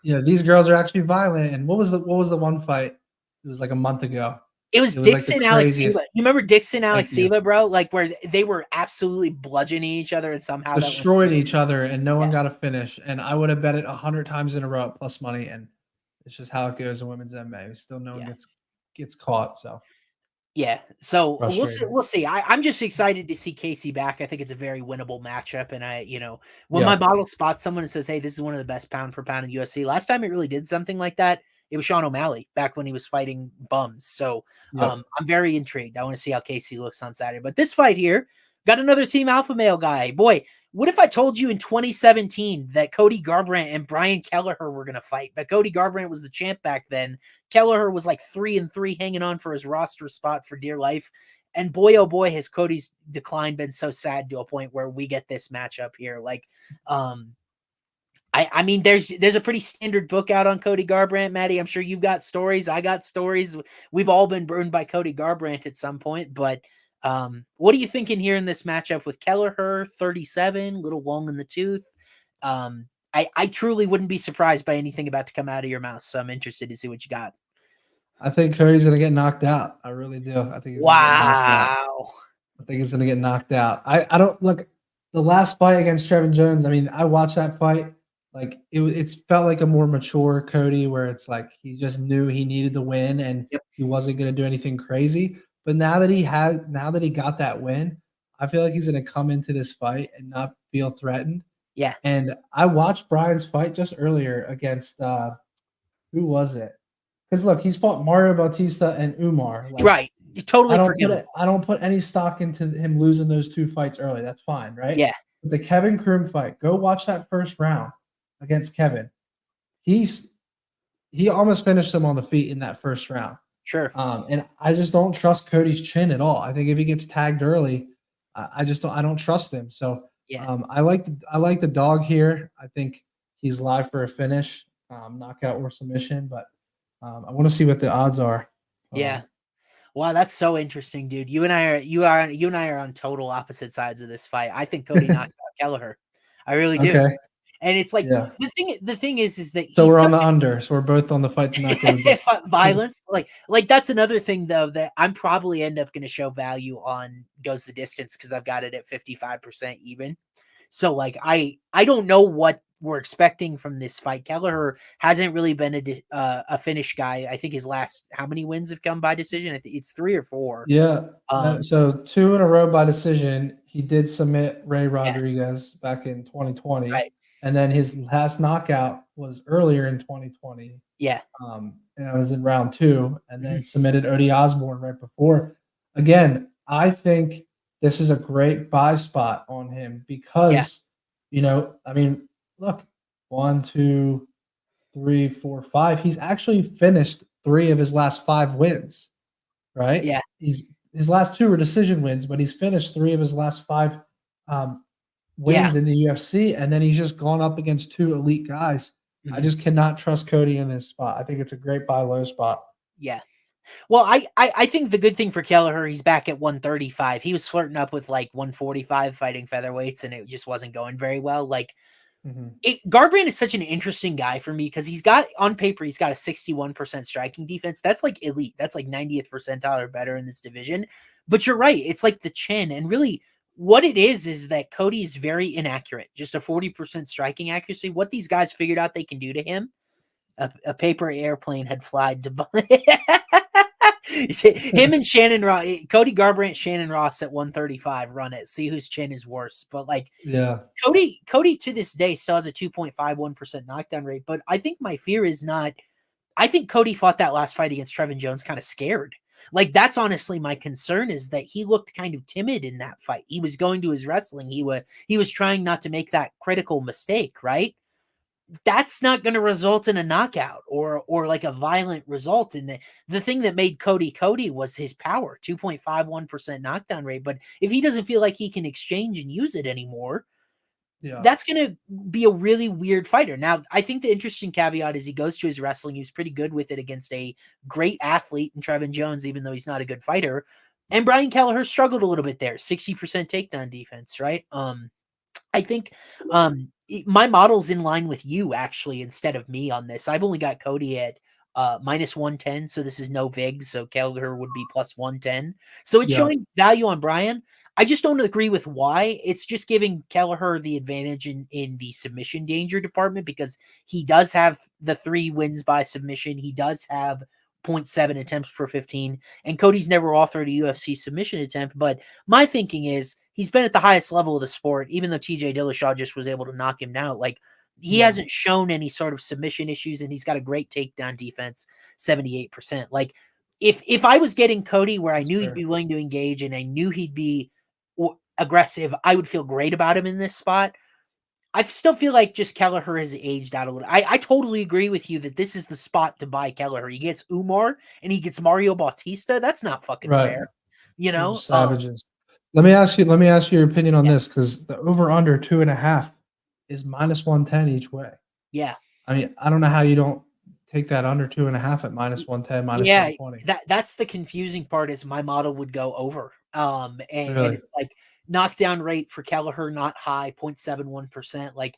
these girls are actually violent. And what was the one fight? It was like a month ago. It was Dixon Alexieva. You remember Dixon Alexieva, bro? Like where they were absolutely bludgeoning each other and somehow destroyed each other, and no one got a finish. And I would have bet it 100 times in a row at plus money, and it's just how it goes in women's MMA. Still, no one gets caught. So. Yeah, so we'll see. I'm just excited to see Casey back. I think it's a very winnable matchup. And when my model spots someone and says, hey, this is one of the best pound for pound in UFC, last time it really did something like that, it was Sean O'Malley back when he was fighting bums. So I'm very intrigued. I want to see how Casey looks on Saturday. But this fight here, got another Team Alpha Male guy. Boy, what if I told you in 2017 that Cody Garbrandt and Brian Kelleher were going to fight? But Cody Garbrandt was the champ back then. Kelleher was like 3-3, hanging on for his roster spot for dear life. And boy, oh boy, has Cody's decline been so sad to a point where we get this matchup here. Like, I mean, there's a pretty standard book out on Cody Garbrandt, Maddie. I'm sure you've got stories. I got stories. We've all been burned by Cody Garbrandt at some point. But what are you thinking here in this matchup with Kelleher, 37, little long in the tooth? I truly wouldn't be surprised by anything about to come out of your mouth. So I'm interested to see what you got. I think Cody's going to get knocked out. I really do. I think he's going to get knocked out. Wow. I think he's going to get knocked out. I don't look the last fight against Trevin Jones. I mean, I watched that fight. Like it felt like a more mature Cody, where it's like he just knew he needed the win and he wasn't going to do anything crazy. But now that he got that win, I feel like he's going to come into this fight and not feel threatened. Yeah. And I watched Brian's fight just earlier against who was it? Because look, he's fought Mario Bautista and Umar. Like, right. You totally I don't put any stock into him losing those two fights early. That's fine, right? Yeah. But the Kevin Kroom fight, go watch that first round against Kevin. He almost finished him on the feet in that first round. Sure. And I just don't trust Cody's chin at all. I think if he gets tagged early, I don't trust him. So I like the dog here. I think he's live for a finish, knockout or submission, but I want to see what the odds are. Yeah. Wow, that's so interesting, dude. You and I are on total opposite sides of this fight. I think Cody knocks out Kelleher. I really do. Okay. And it's like the thing is that so we're on the under, so we're both on the fight to knock out violence. Like that's another thing though that I'm probably end up going to show value on goes the distance because I've got it at 55% even. So like I don't know what we're expecting from this fight. Kelleher hasn't really been a finish guy. I think his last how many wins have come by decision? I think it's 3 or 4. Yeah. So 2 in a row by decision. He did submit Ray Rodriguez back in 2020. Right. And then his last knockout was earlier in 2020. Yeah. And it was in round 2, and then submitted Odie Osborne right before. Again, I think this is a great buy spot on him because, I mean, look, 1, 2, 3, 4, 5. He's actually finished 3 of his last 5 wins, right? Yeah. His last 2 were decision wins, but he's finished 3 of his last 5 wins in the UFC, and then he's just gone up against 2 elite guys. I just cannot trust Cody in this spot. I think it's a great buy low spot. Yeah. Well, I think the good thing for Kelleher, he's back at 135. He was flirting up with like 145 fighting featherweights, and it just wasn't going very well. Like, Garbrandt is such an interesting guy for me because he's got on paper, he's got a 61% striking defense. That's like elite. That's like 90th percentile or better in this division. But you're right. It's like the chin. And really what it is that Cody is very inaccurate. Just a 40% striking accuracy. What these guys figured out they can do to him, a paper airplane had flied to him and Shannon Ross, Cody Garbrandt, Shannon Ross at 135 run it. See whose chin is worse. But like, Cody to this day still has a 2.51% knockdown rate. But I think my fear is not. I think Cody fought that last fight against Trevin Jones kind of scared. Like that's honestly my concern is that he looked kind of timid in that fight. He was going to his wrestling. He was trying not to make that critical mistake, right? That's not going to result in a knockout or like a violent result. And the thing that made Cody was his power, 2.51% knockdown rate. But if he doesn't feel like he can exchange and use it anymore, that's going to be a really weird fighter. Now, I think the interesting caveat is he goes to his wrestling. He was pretty good with it against a great athlete in Trevin Jones, even though he's not a good fighter. And Brian Kelleher struggled a little bit there, 60% takedown defense, right? I think my model's in line with you actually instead of me on this. I've only got Cody at minus 110, so this is no VIG, so Kelleher would be plus 110. So it's showing value on Brian. I just don't agree with why. It's just giving Kelleher the advantage in the submission danger department because he does have the 3 wins by submission. He does have 0.7 attempts per 15, and Cody's never authored a UFC submission attempt. But my thinking is he's been at the highest level of the sport, even though TJ Dillashaw just was able to knock him out. Like he hasn't shown any sort of submission issues, and he's got a great takedown defense, 78%. Like if I was getting Cody where I knew he'd be willing to engage and I knew he'd be aggressive, I would feel great about him in this spot. I still feel like just Kelleher has aged out a little. I totally agree with you that this is the spot to buy Kelleher. He gets Umar and he gets Mario Bautista. That's not fucking fair. you They're know? just savages. Let me ask you your opinion on Yeah. this, because the over under 2.5 is -110 each way. Yeah. I mean, I don't know how you don't take that under 2.5 at -110, Yeah, -120. that's the confusing part is my model would go over. And Really? it's like knockdown rate for Kelleher not high, 0.71%. Like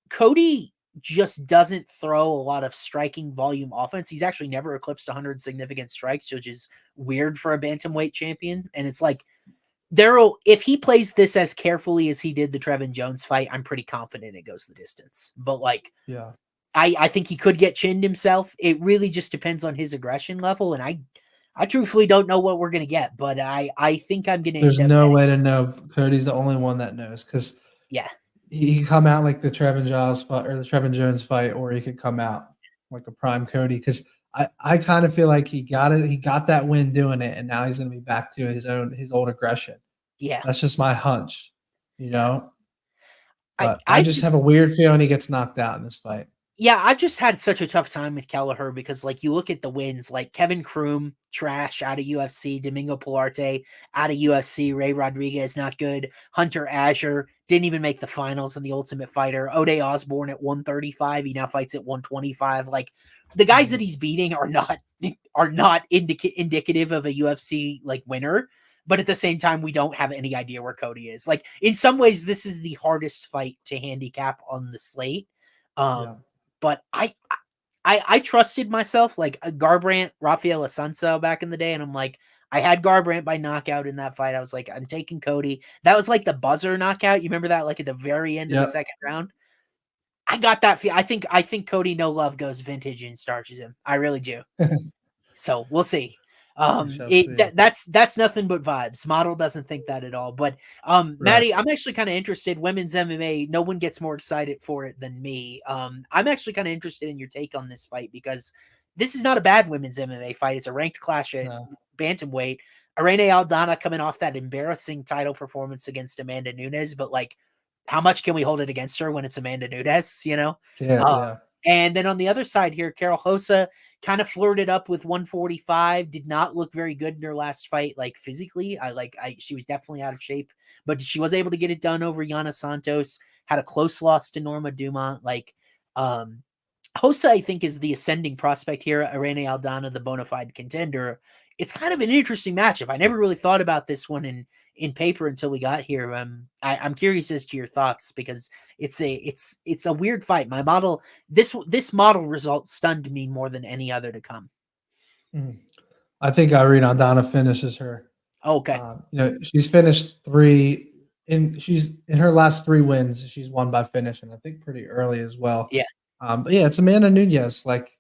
Cody just doesn't throw a lot of striking volume offense. He's actually never eclipsed 100 significant strikes, which is weird for a bantamweight champion. And it's like if he plays this as carefully as he did the Trevin Jones fight, I'm pretty confident it goes the distance. But like Yeah. I think he could get chinned himself. It really just depends on his aggression level, and I truthfully don't know what we're gonna get, but I think I'm gonna There's end up no betting. way to know. Cody's the only one that knows, because Yeah, he can come out like the Trevin Giles fight or the Trevin Jones fight, or he could come out like a prime Cody. Because I kind of feel like he got it. He got that win doing it, and now he's going to be back to his old aggression. yeah, That's just my hunch, you yeah. know. I But I I just just have a weird feeling he gets knocked out in this fight. Yeah, I've just had such a tough time with Kelleher because, like, you look at the wins, like Kevin Kroom, trash out of UFC, Domingo Pilarte out of UFC, Ray Rodriguez, not good, Hunter Azure didn't even make the finals in the Ultimate Fighter, Ode Osborne at 135, he now fights at 125. Like, the guys that Mhm. he's beating are not indicative of a UFC like winner, but at the same time, we don't have any idea where Cody is. Like, in some ways, this is the hardest fight to handicap on the slate. Yeah. But I trusted myself, like Garbrandt, Rafael Assunção back in the day, and I'm like, I had Garbrandt by knockout in that fight. I was like, I'm taking Cody. That was like the buzzer knockout. You remember that, like at the very end of the Yep. second round. I got that feel. I think Cody No Love goes vintage and starches him. I really do. So we'll see. We shall see. That's nothing but vibes. Model doesn't think that at all. But Right. Maddie, I'm actually kind of interested. Women's MMA, no one gets more excited for it than me. I'm actually kind of interested in your take on this fight because this is not a bad women's MMA fight. It's a ranked clash at No. bantamweight. Irene Aldana coming off that embarrassing title performance against Amanda Nunes, but like, how much can we hold it against her when it's Amanda Nunes? You know. Yeah. Uh, Yeah. and then on the other side here, Karol Rosa kind of flirted up with 145, did not look very good in her last fight, like physically. She was definitely out of shape, but she was able to get it done over Yana Santos, had a close loss to Norma Dumont. Like, Rosa, I think, is the ascending prospect here. Irene Aldana, the bona fide contender. It's kind of an interesting matchup. I never really thought about this one in paper until we got here. I'm curious as to your thoughts because it's a weird fight. My model this model result stunned me more than any other to come. Mhm. I think Irene Aldana finishes her. Okay. She's finished she's in her last 3 wins. She's won by finish, and I think pretty early as well. Yeah. But yeah, it's Amanda Nunes. Like,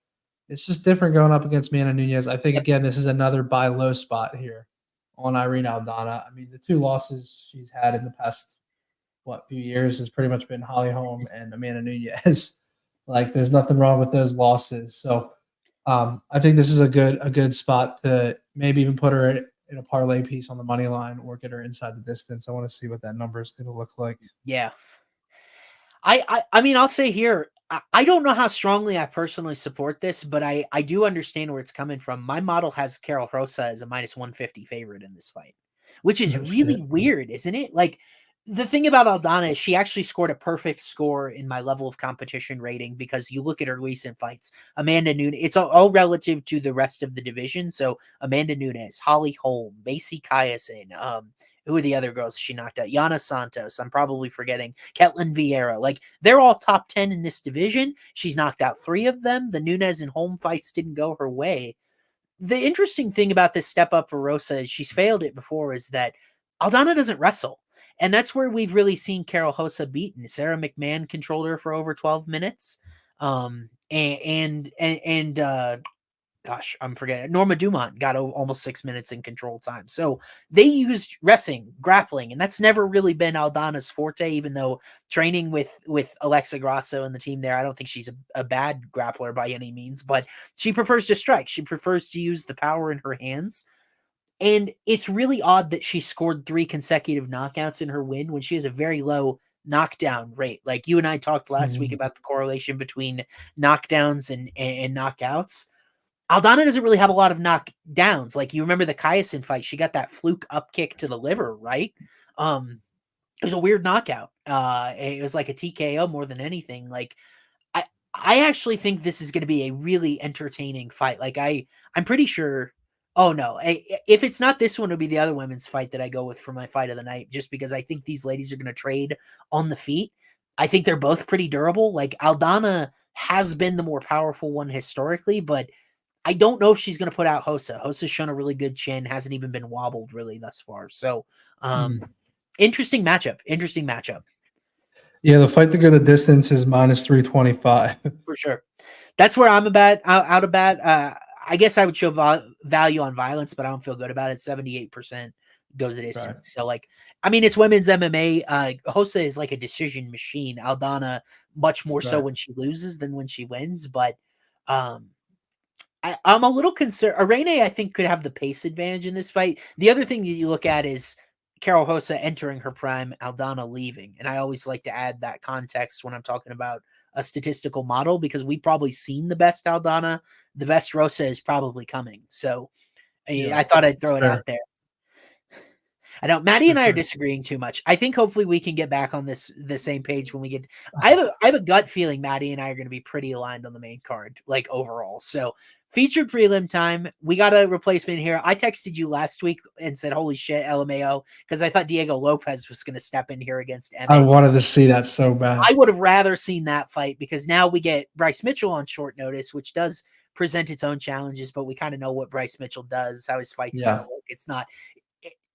it's just different going up against Amanda Nunes. I think Yep. again, this is another buy low spot here on Irene Aldana. I mean, the 2 losses she's had in the past few years has pretty much been Holly Holm and Amanda Nunes. Like, there's nothing wrong with those losses. So I think this is a good spot to maybe even put her in a parlay piece on the money line or get her inside the distance. I want to see what that number is going to look like. Yeah. I mean, I'll say here, I don't know how strongly I personally support this, but I do understand where it's coming from. My model has Karol Rosa as a minus 150 favorite in this fight, which is No really shit. weird, isn't it? Like, the thing about Aldana is she actually scored a perfect score in my level of competition rating because you look at her recent fights. Amanda Nunes, it's all relative to the rest of the division. So Amanda Nunes, Holly Holm, Macy Kaysen, who are the other girls she knocked out? Yana Santos. I'm probably forgetting. Ketlin Vieira. Like, they're all top 10 in this division. She's knocked out 3 of them. The Nunes and Holm fights didn't go her way. The interesting thing about this step up for Rosa is she's failed it before is that Aldana doesn't wrestle. And that's where we've really seen Karol Rosa beaten. Sarah McMahon controlled her for over 12 minutes. Gosh, I'm forgetting. Norma Dumont got almost 6 minutes in control time. So they used wrestling, grappling, and that's never really been Aldana's forte, even though training with Alexa Grasso and the team there, I don't think she's a bad grappler by any means, but she prefers to strike. She prefers to use the power in her hands. And it's really odd that she scored 3 consecutive knockouts in her win when she has a very low knockdown rate. Like, you and I talked last week Mhm. about the correlation between knockdowns and knockouts. Aldana doesn't really have a lot of knockdowns. Like, you remember the Kaysen fight, she got that fluke up kick to the liver, right? It was a weird knockout. It was like a TKO more than anything. Like, I actually think this is going to be a really entertaining fight. Like, I'm pretty sure. Oh no! If it's not this one, it'll be the other women's fight that I go with for my fight of the night. Just because I think these ladies are going to trade on the feet. I think they're both pretty durable. Like, Aldana has been the more powerful one historically, but I don't know if she's going to put out Rosa. Rosa's shown a really good chin, hasn't even been wobbled really thus far. So, interesting matchup. Interesting matchup. Yeah, the fight to go the distance is -325. For sure. That's where I'm out of bat. I guess I would show value on violence, but I don't feel good about it. 78% goes the distance. Right. So, like, I mean, it's women's MMA. Rosa is like a decision machine. Aldana much more so when she loses than when she wins. But I'm a little concerned. Irene, I think, could have the pace advantage in this fight. The other thing that you look at is Karol Rosa entering her prime, Aldana leaving. And I always like to add that context when I'm talking about a statistical model, because we've probably seen the best Aldana. The best Rosa is probably coming. So I thought I'd throw it out there. I know Maddie and I are disagreeing too much. I think hopefully we can get back on the same page when we get. I have a gut feeling Maddie and I are going to be pretty aligned on the main card, like, overall. So, featured prelim time. We got a replacement here. I texted you last week and said, "Holy shit, LMAO," because I thought Diego Lopez was going to step in here against Emmett. I wanted to see that so bad. I would have rather seen that fight, because now we get Bryce Mitchell on short notice, which does present its own challenges. But we kind of know what Bryce Mitchell does, how his fights going to work. It's not.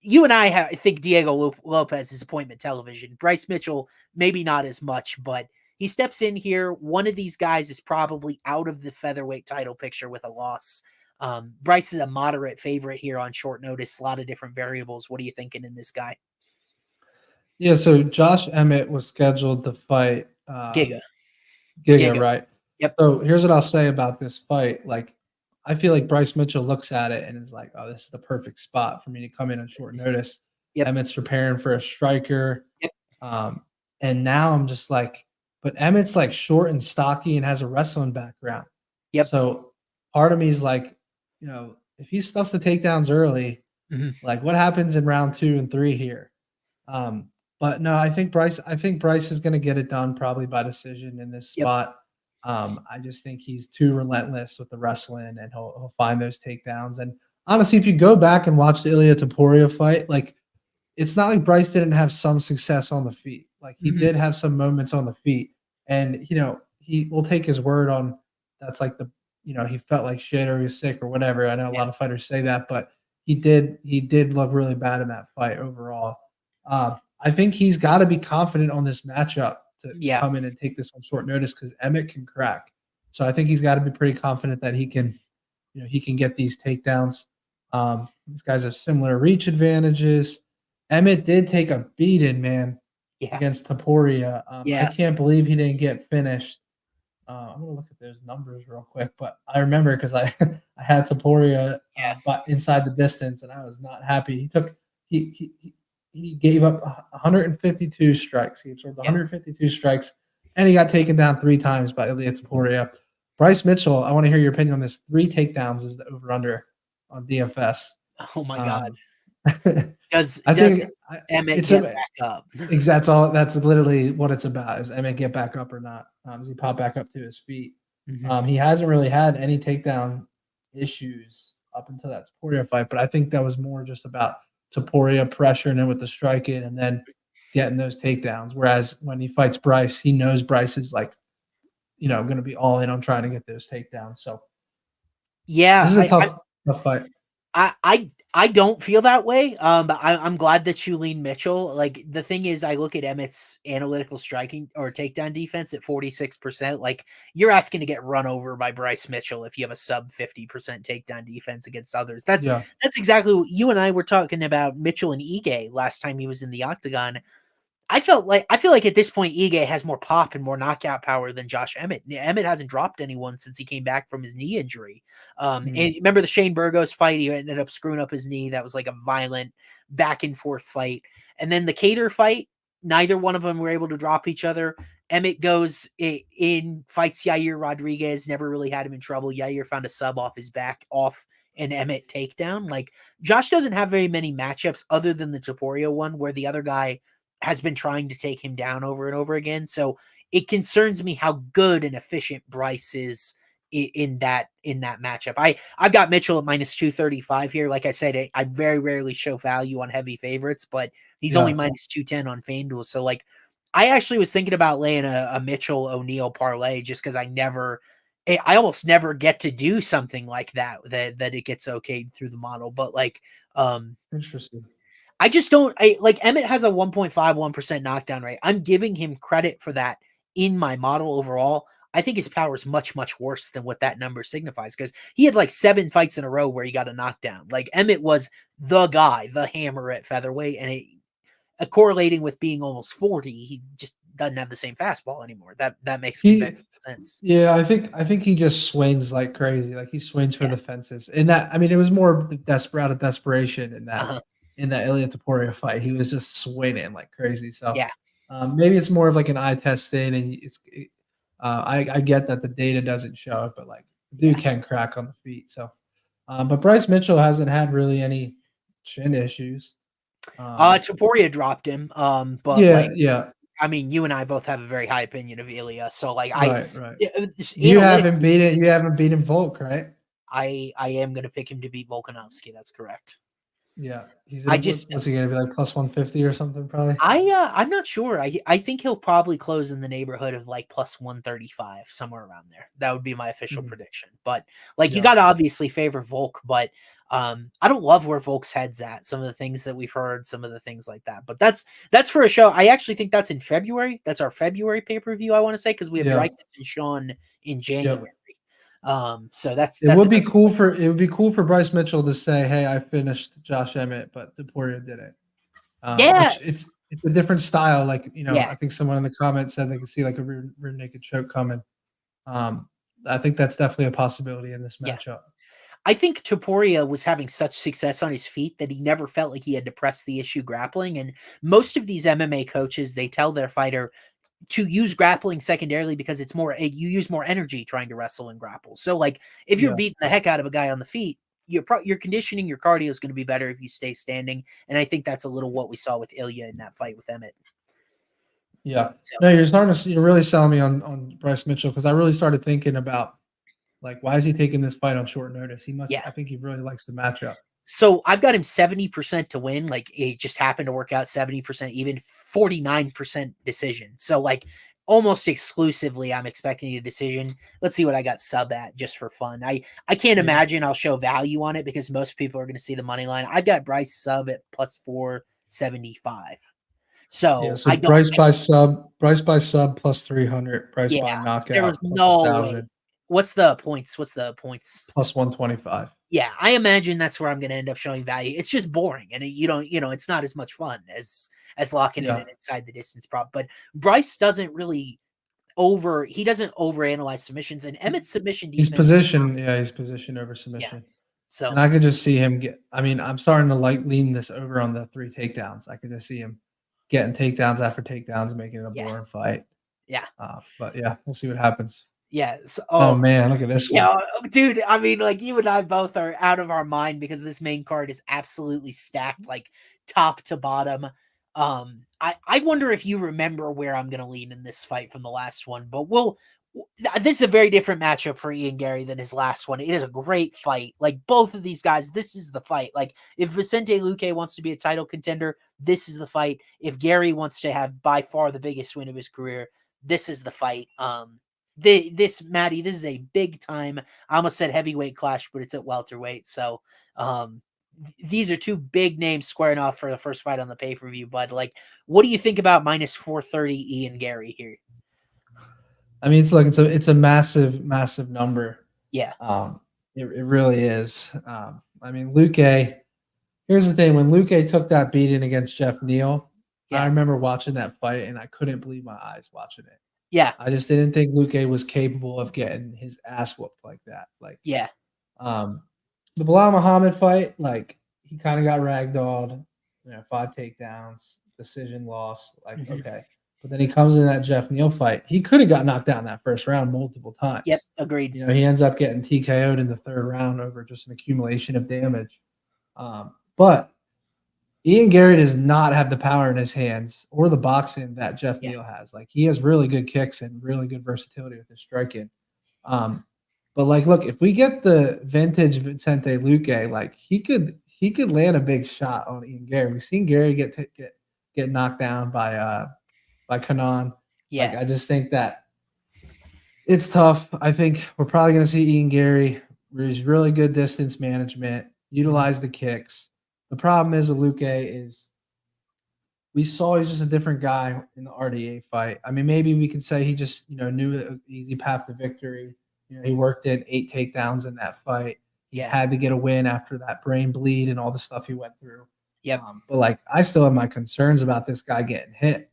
You and I think Diego Lopez is appointment television. Bryce Mitchell, maybe not as much, but he steps in here. One of these guys is probably out of the featherweight title picture with a loss. Bryce is a moderate favorite here on short notice. A lot of different variables. What are you thinking in this guy? Yeah, so Josh Emmett was scheduled to fight Giga, right? Yep. So here's what I'll say about this fight. Like, I feel like Bryce Mitchell looks at it and is like, "Oh, this is the perfect spot for me to come in on short notice." Emmett's preparing for a striker. And now I'm just like, but Emmett's like short and stocky and has a wrestling background. So part of me is like, if he stuffs the takedowns early, like, what happens in round 2 and 3 here? But no, I think Bryce is going to get it done probably by decision in this spot. I just think he's too relentless with the wrestling, and he'll find those takedowns. And honestly, if you go back and watch the Ilia Topuria fight, like, it's not like Bryce didn't have some success on the feet. Like, he did have some moments on the feet, and he will take his word on that's like he felt like shit or he was sick or whatever. I know a lot of fighters say that, but he did look really bad in that fight overall. I think he's got to be confident on this matchup to come in and take this on short notice, because Emmett can crack. So I think he's got to be pretty confident that he can get these takedowns. These guys have similar reach advantages. Emmett did take a beating, man, against Topuria. I can't believe he didn't get finished. I'm gonna look at those numbers real quick, but I remember because I had Topuria but inside the distance, and I was not happy. He gave up 152 strikes. He absorbed 152 strikes, and he got taken down 3 times by Ilia Topuria. Bryce Mitchell, I want to hear your opinion on this. 3 takedowns is the over/under on DFS. Oh my God! Does Emmett get back up? That's literally what it's about. Is Emmett get back up or not? Does he pop back up to his feet? He hasn't really had any takedown issues up until that Topuria fight, but I think that was more just about Topuria pressuring him with the striking and then getting those takedowns. Whereas when he fights Bryce, he knows Bryce is like, going to be all in on trying to get those takedowns. So this is a tough fight. I don't feel that way. But I'm glad that you lean Mitchell. Like, the thing is, I look at Emmett's analytical striking or takedown defense at 46%. Like, you're asking to get run over by Bryce Mitchell if you have a sub 50% takedown defense against others. That's exactly what you and I were talking about Mitchell and Ige last time he was in the octagon. I feel like at this point Ige has more pop and more knockout power than Josh Emmett. Emmett hasn't dropped anyone since he came back from his knee injury. And remember the Shane Burgos fight? He ended up screwing up his knee. That was like a violent back and forth fight. And then the Cater fight, neither one of them were able to drop each other. Emmett goes in, fights Yair Rodriguez, never really had him in trouble. Yair found a sub off his back, off an Emmett takedown. Like, Josh doesn't have very many matchups other than the Topuria one, where the other guy has been trying to take him down over and over again. So it concerns me how good and efficient Bryce is in that matchup. I've got Mitchell at minus 235 here. Like I said, I very rarely show value on heavy favorites, but he's only minus 210 on FanDuel. So like, I actually was thinking about laying a Mitchell O'Neal parlay just because I almost never get to do something like that it gets okayed through the model. But like, Interesting. I just don't. Like Emmett has a 1.51% knockdown rate. I'm giving him credit for that in my model overall. I think his power is much, much worse than what that number signifies, because he had like 7 fights in a row where he got a knockdown. Like, Emmett was the guy, the hammer at featherweight, and correlating with being almost 40, he just doesn't have the same fastball anymore. That makes conventional sense. Yeah, I think he just swings like crazy. Like, he swings for the fences. And that, I mean, it was more out of desperation in that Ilia Topuria fight. He was just swinging like crazy. So maybe it's more of like an eye test thing, and I get that the data doesn't show it, but like, the dude can crack on the feet. So, but Bryce Mitchell hasn't had really any chin issues. Topuria dropped him. But I mean, you and I both have a very high opinion of Ilya. So like, right. You haven't beaten Volk, right? I am going to pick him to beat Volkanovski. That's correct. Yeah, what's he going to be, like, plus 150 or something probably? I'm not sure. I think he'll probably close in the neighborhood of like plus 135, somewhere around there. That would be my official prediction. But like, you got to obviously favor Volk, but I don't love where Volk's head's at. Some of the things that we've heard, some of the things like that. But that's for a show. I actually think that's in February. That's our February pay-per-view, I want to say, because we have Dreykus and Sean in January. So it would be cool for Bryce Mitchell to say, "Hey, I finished Josh Emmett, but Topuria didn't." Which it's a different style. Like, I think someone in the comments said they could see like a rear naked choke coming. I think that's definitely a possibility in this matchup. I think Topuria was having such success on his feet that he never felt like he had to press the issue grappling. And most of these MMA coaches, they tell their fighter to use grappling secondarily because it's more, you use more energy trying to wrestle and grapple. So like, if you're beating the heck out of a guy on the feet, your conditioning, your cardio is going to be better if you stay standing. And I think that's a little what we saw with Ilya in that fight with Emmett. Yeah. So, no, you're really selling me on Bryce Mitchell, because I really started thinking about, like, why is he taking this fight on short notice? I think he really likes the matchup. So I've got him 70% to win. Like, it just happened to work out 70%, even 49% decision. So like, almost exclusively, I'm expecting a decision. Let's see what I got sub at just for fun. I can't imagine I'll show value on it because most people are going to see the money line. I've got Bryce sub at plus 475. So Bryce by sub plus 300. Bryce by knockout. There was no way. What's the points? Plus 125. Yeah, I imagine that's where I'm going to end up showing value. It's just boring, and it's not as much fun as locking in an inside the distance prop. But Bryce doesn't really overanalyze submissions, and Emmett's submission defense. He's positioned over submission. Yeah. So, and I could just see him I'm starting to lean this over on the 3 takedowns. I could just see him getting takedowns after takedowns and making it a boring fight. Yeah. But we'll see what happens. Yeah. Oh man, look at this one. Yeah, dude. I mean, like, you and I both are out of our mind because this main card is absolutely stacked, like top to bottom. I wonder if you remember where I'm gonna lean in this fight from the last one, but this is a very different matchup for Ian Garry than his last one. It is a great fight. Like, both of these guys, this is the fight. Like, if Vicente Luque wants to be a title contender, this is the fight. If Garry wants to have by far the biggest win of his career, this is the fight. Maddie, this is a big time. I almost said heavyweight clash, but it's at welterweight. So, these are 2 big names squaring off for the first fight on the pay-per-view. But like, what do you think about minus 430 Ian Garry here? I mean, it's a massive number. Yeah. It really is. I mean, Luque. Here's the thing: when Luque took that beating against Jeff Neal, I remember watching that fight and I couldn't believe my eyes watching it. Yeah. I just didn't think Luque was capable of getting his ass whooped like that. Like, the Bilal Muhammad fight, like, he kind of got ragdolled, 5 takedowns, decision loss. Like, okay. But then he comes in that Jeff Neal fight. He could have got knocked out in that first round multiple Yep, times. agreed. You know, he ends up getting TKO'd in the third round over just an accumulation of damage. But Ian Garry does not have the power in his hands or the boxing that Jeff Yeah, Neal has. Like he has really good kicks and really good versatility with his striking. Um, but like, look, if we get the vintage Vicente Luque, like he could land a big shot on Ian Garry. We've seen Garry get knocked down by Kanan. Like yeah, I just think that it's tough. I think we're probably going to see Ian Garry. He's really good distance management, mhm, utilize the kicks. The problem is with Luque is we saw he's just a different guy in the RDA fight. I mean, maybe we could say he just knew an easy path to victory. You know, he worked in 8 takedowns in that fight. He yeah, had to get a win after that brain bleed and all the stuff he went through. yep, But like, I still have my concerns about this guy getting hit.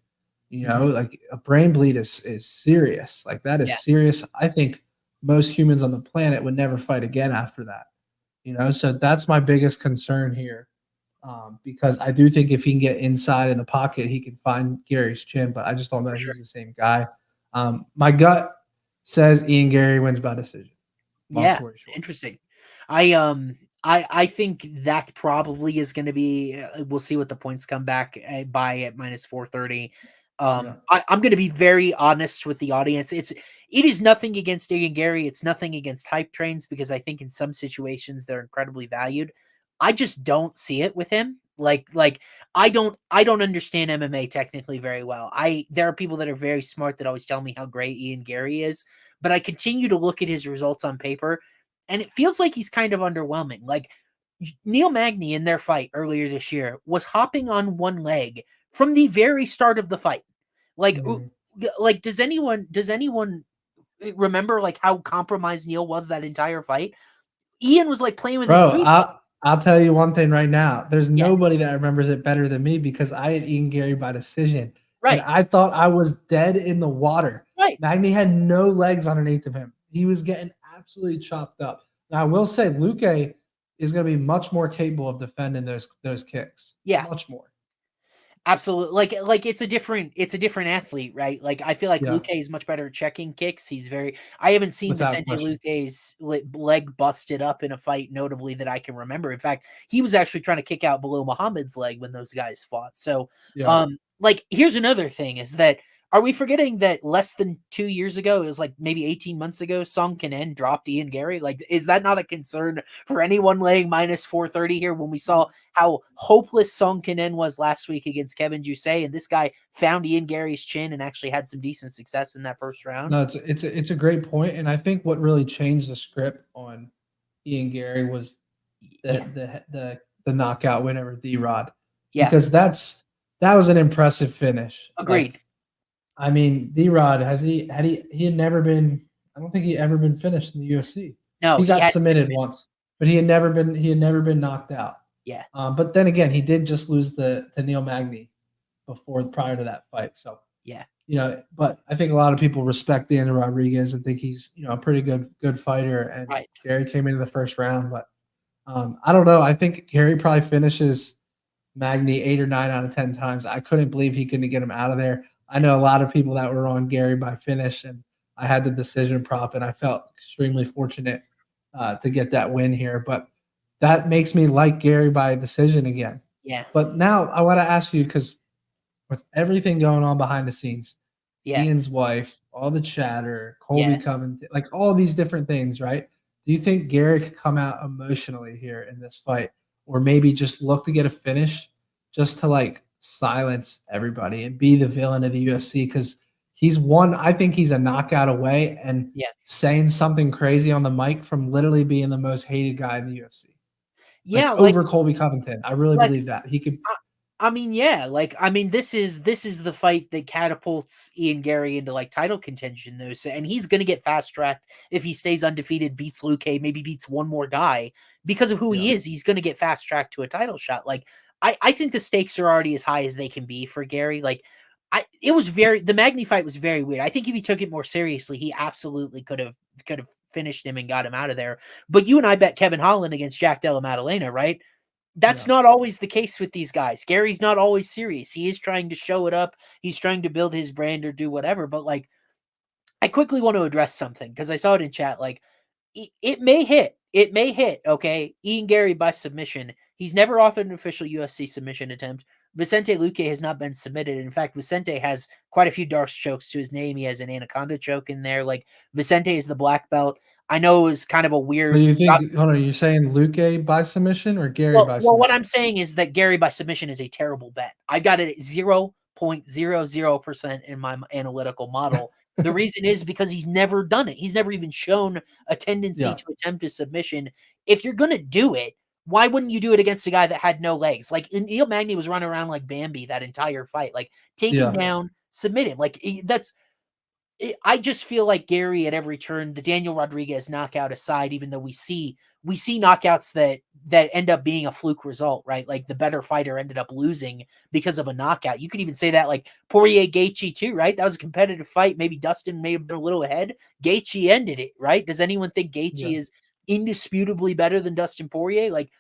You know, mhm, like a brain bleed is serious. Like that is yeah, serious. I think most humans on the planet would never fight again after that. You know, so that's my biggest concern here. Because I do think if he can get inside in the pocket, he can find Gary's chin, but I just don't know for if sure. he's the same guy. My gut says Ian Garry wins by decision. Long Yeah, story short. interesting. I think that probably is going to be. We'll see what the points come back by at minus 430. Yeah. I'm going to be very honest with the audience. It is nothing against Ian Garry. It's nothing against hype trains because I think in some situations they're incredibly valued. I just don't see it with him. Like I don't understand MMA technically very well. There are people that are very smart that always tell me how great Ian Garry is, but I continue to look at his results on paper, and it feels like he's kind of underwhelming. Like Neil Magny in their fight earlier this year was hopping on one leg from the very start of the fight. Like, Mhm. like does anyone remember like how compromised Neil was that entire fight? Ian was like playing with his Bro, food. I'll tell you one thing right now. There's Yeah, nobody that remembers it better than me because I had Ian Garry by decision, and right, I thought I was dead in the water. right. Magny had no legs underneath of him. He was getting absolutely chopped up. Now I will say Luque is going to be much more capable of defending those kicks. Yeah, Much more. absolutely. Like it's a different athlete, right? Like I feel like Yeah, Luque is much better at checking kicks. He's very I haven't seen without Vicente question. Luque's leg busted up in a fight notably that I can remember. In fact, he was actually trying to kick out Bilal Muhammad's leg when those guys fought. So, Yeah. like here's another thing is that are we forgetting that less than 2 years ago, it was like maybe 18 months ago, Song Kanen dropped Ian Garry? Like, is that not a concern for anyone laying minus 430 here when we saw how hopeless Song Kanen was last week against Kevin Jusay, and this guy found Ian Garry's chin and actually had some decent success in that first round? No, it's a great point, and I think what really changed the script on Ian Garry was Yeah, the knockout win over D-Rod, yeah, because that was an impressive finish. Like, agreed. I mean, D-Rod he had never been. I don't think he ever been finished in the UFC. No, He he got had, submitted once, but he had never been knocked out. yeah, But then again, he did just lose to Neil Magny prior to that fight. So yeah, but I think a lot of people respect Daniel Rodriguez and think he's a pretty good fighter. And right. Garry came into the first round, but I don't know. I think Garry probably finishes Magny 8 or 9 out of 10 times. I couldn't believe he couldn't get him out of there. I know a lot of people that were on Garry by finish, and I had the decision prop, and I felt extremely fortunate to get that win here. But that makes me like Garry by decision again. Yeah, But now I want to ask you, because with everything going on behind the scenes, yeah, Ian's wife, all the chatter, Colby yeah. Covington, like all these different things, right? Do you think Garry could come out emotionally here in this fight, or maybe just look to get a finish just to like silence everybody and be the villain of the UFC? Because I think he's a knockout away and Yeah. saying something crazy on the mic from literally being the most hated guy in the UFC, like Yeah, over Colby Covington. I really like believe that he could. I mean, yeah, like I mean, this is the fight that catapults Ian Garry into like title contention, though. So, and he's gonna get fast tracked if he stays undefeated, beats Luque, maybe beats one more guy because of who Yeah, he is. He's gonna get fast tracked to a title shot. Like I think the stakes are already as high as they can be for Garry. Like the Magny fight was very weird. I think if he took it more seriously, he absolutely could have finished him and got him out of there. But you and I bet Kevin Holland against Jack Della Maddalena, right? That's Yeah. not always the case with these guys. Garry's not always serious. He is trying to show it up. He's trying to build his brand or do whatever. But like, I quickly want to address something because I saw it in chat. Like, it may hit. It may hit. Okay, Ian Garry by submission. He's never authored an official UFC submission attempt. Vicente Luque has not been submitted. In fact, Vicente has quite a few Darce chokes to his name. He has an anaconda choke in there. Like, Vicente is the black belt. I know it was kind of a So weird. you think? Hold on. You're saying Luque by submission or Garry by Well, what submission? I'm saying is that Garry by submission is a terrible bet. I got it at 0.00% in my analytical model. The reason is because he's never done it. He's never even shown a tendency Yeah. to attempt a submission. If you're going to do it, why wouldn't you do it against a guy that had no legs? Like, Neil Magny was running around like Bambi that entire fight. Like, take him Yeah. down, submit him. Like, that's I just feel like Garry at every turn, the Daniel Rodriguez knockout aside, even though we see knockouts that end up being a fluke result, right? Like the better fighter ended up losing because of a knockout. You could even say that like Poirier Gaethje too, right? That was a competitive fight. Maybe Dustin may have been a little ahead. Gaethje ended it, right? Does anyone think Yeah. Gaethje is indisputably better than Dustin Poirier? Like,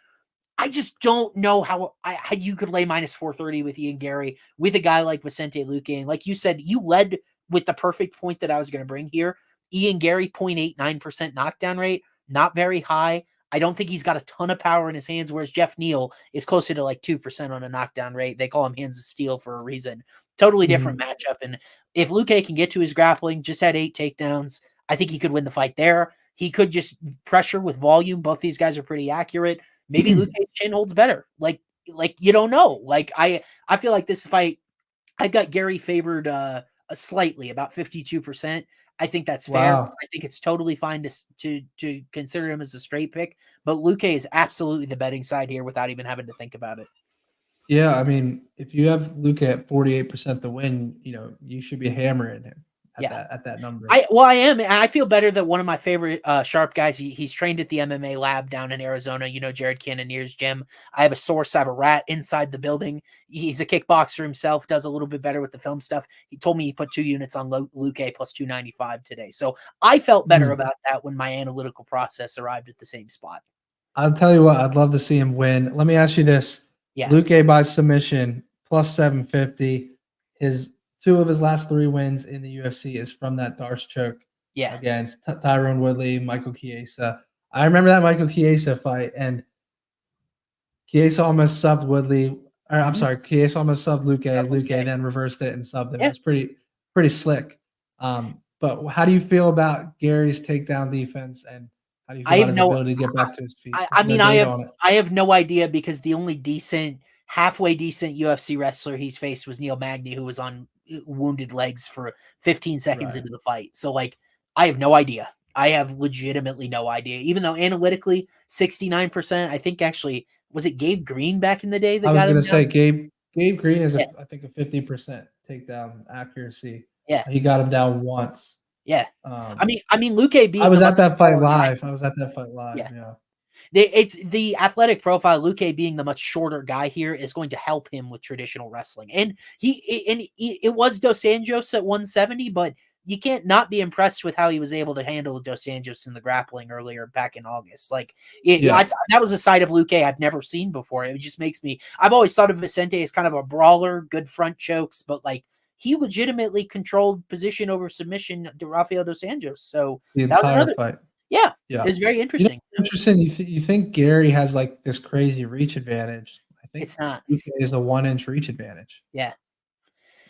I just don't know how you could lay minus 430 with Ian Garry with a guy like Vicente Luque. And like you said, you led with the perfect point that I was going to bring here. Ian Garry, 0.89% knockdown rate, not very high. I don't think he's got a ton of power in his hands, whereas Jeff Neal is closer to like 2% on a knockdown rate. They call him hands of steel for a reason. Totally different matchup. And if Luque can get to his grappling, just had 8 takedowns, I think he could win the fight there. He could just pressure with volume. Both these guys are pretty accurate. Maybe Luque's chin holds better. Like you don't know. Like I feel like this fight, I got Garry favored slightly, about 52%. I think that's fair. Wow. I think it's totally fine to consider him as a straight pick, but Luque is absolutely the betting side here without even having to think about it. Yeah, I mean, if you have Luque at 48% to win, you should be hammering him at that number. I am. And I feel better that one of my favorite sharp guys, he's trained at the MMA lab down in Arizona, Jared Cannonier's gym. I have a source, I have a rat inside the building. He's a kickboxer himself, does a little bit better with the film stuff. He told me he put 2 units on Luque plus 295 today. So I felt better about that when my analytical process arrived at the same spot. I'll tell you what, I'd love to see him win. Let me ask you this. Yeah. Luque by submission plus 750. 2 of his last 3 wins in the UFC is from that Darce choke against Tyrone Woodley, Michael Chiesa. I remember that Michael Chiesa fight, and Chiesa almost subbed Woodley. Or, I'm sorry, Chiesa almost subbed Luque. Luque then reversed it and subbed him. It was pretty slick. But how do you feel about Garry's takedown defense, and how do you feel about his ability to get back to his feet? I have no idea, because the only halfway decent UFC wrestler he's faced was Neil Magny, who was on wounded legs for 15 seconds into the fight. So like, I have no idea. I have legitimately no idea. Even though analytically 69%, I think actually, was it Gabe Green back in the day that I was got him going to say down? Gabe Green is I think a 50% takedown accuracy. Yeah. He got him down once. Yeah. I mean Luque being I was at that fight live. Yeah. It's the athletic profile. Luque being the much shorter guy here is going to help him with traditional wrestling. And it was Dos Anjos at 170, but you can't not be impressed with how he was able to handle Dos Anjos in the grappling earlier back in August. Like, that was a side of Luque I've never seen before. It just makes me. I've always thought of Vicente as kind of a brawler, good front chokes, but like, he legitimately controlled position over submission to Rafael Dos Anjos. So the entire fight. Yeah. It's very interesting. Interesting. You think Garry has like this crazy reach advantage? I think it's not. Luque is a 1-inch reach advantage. Yeah.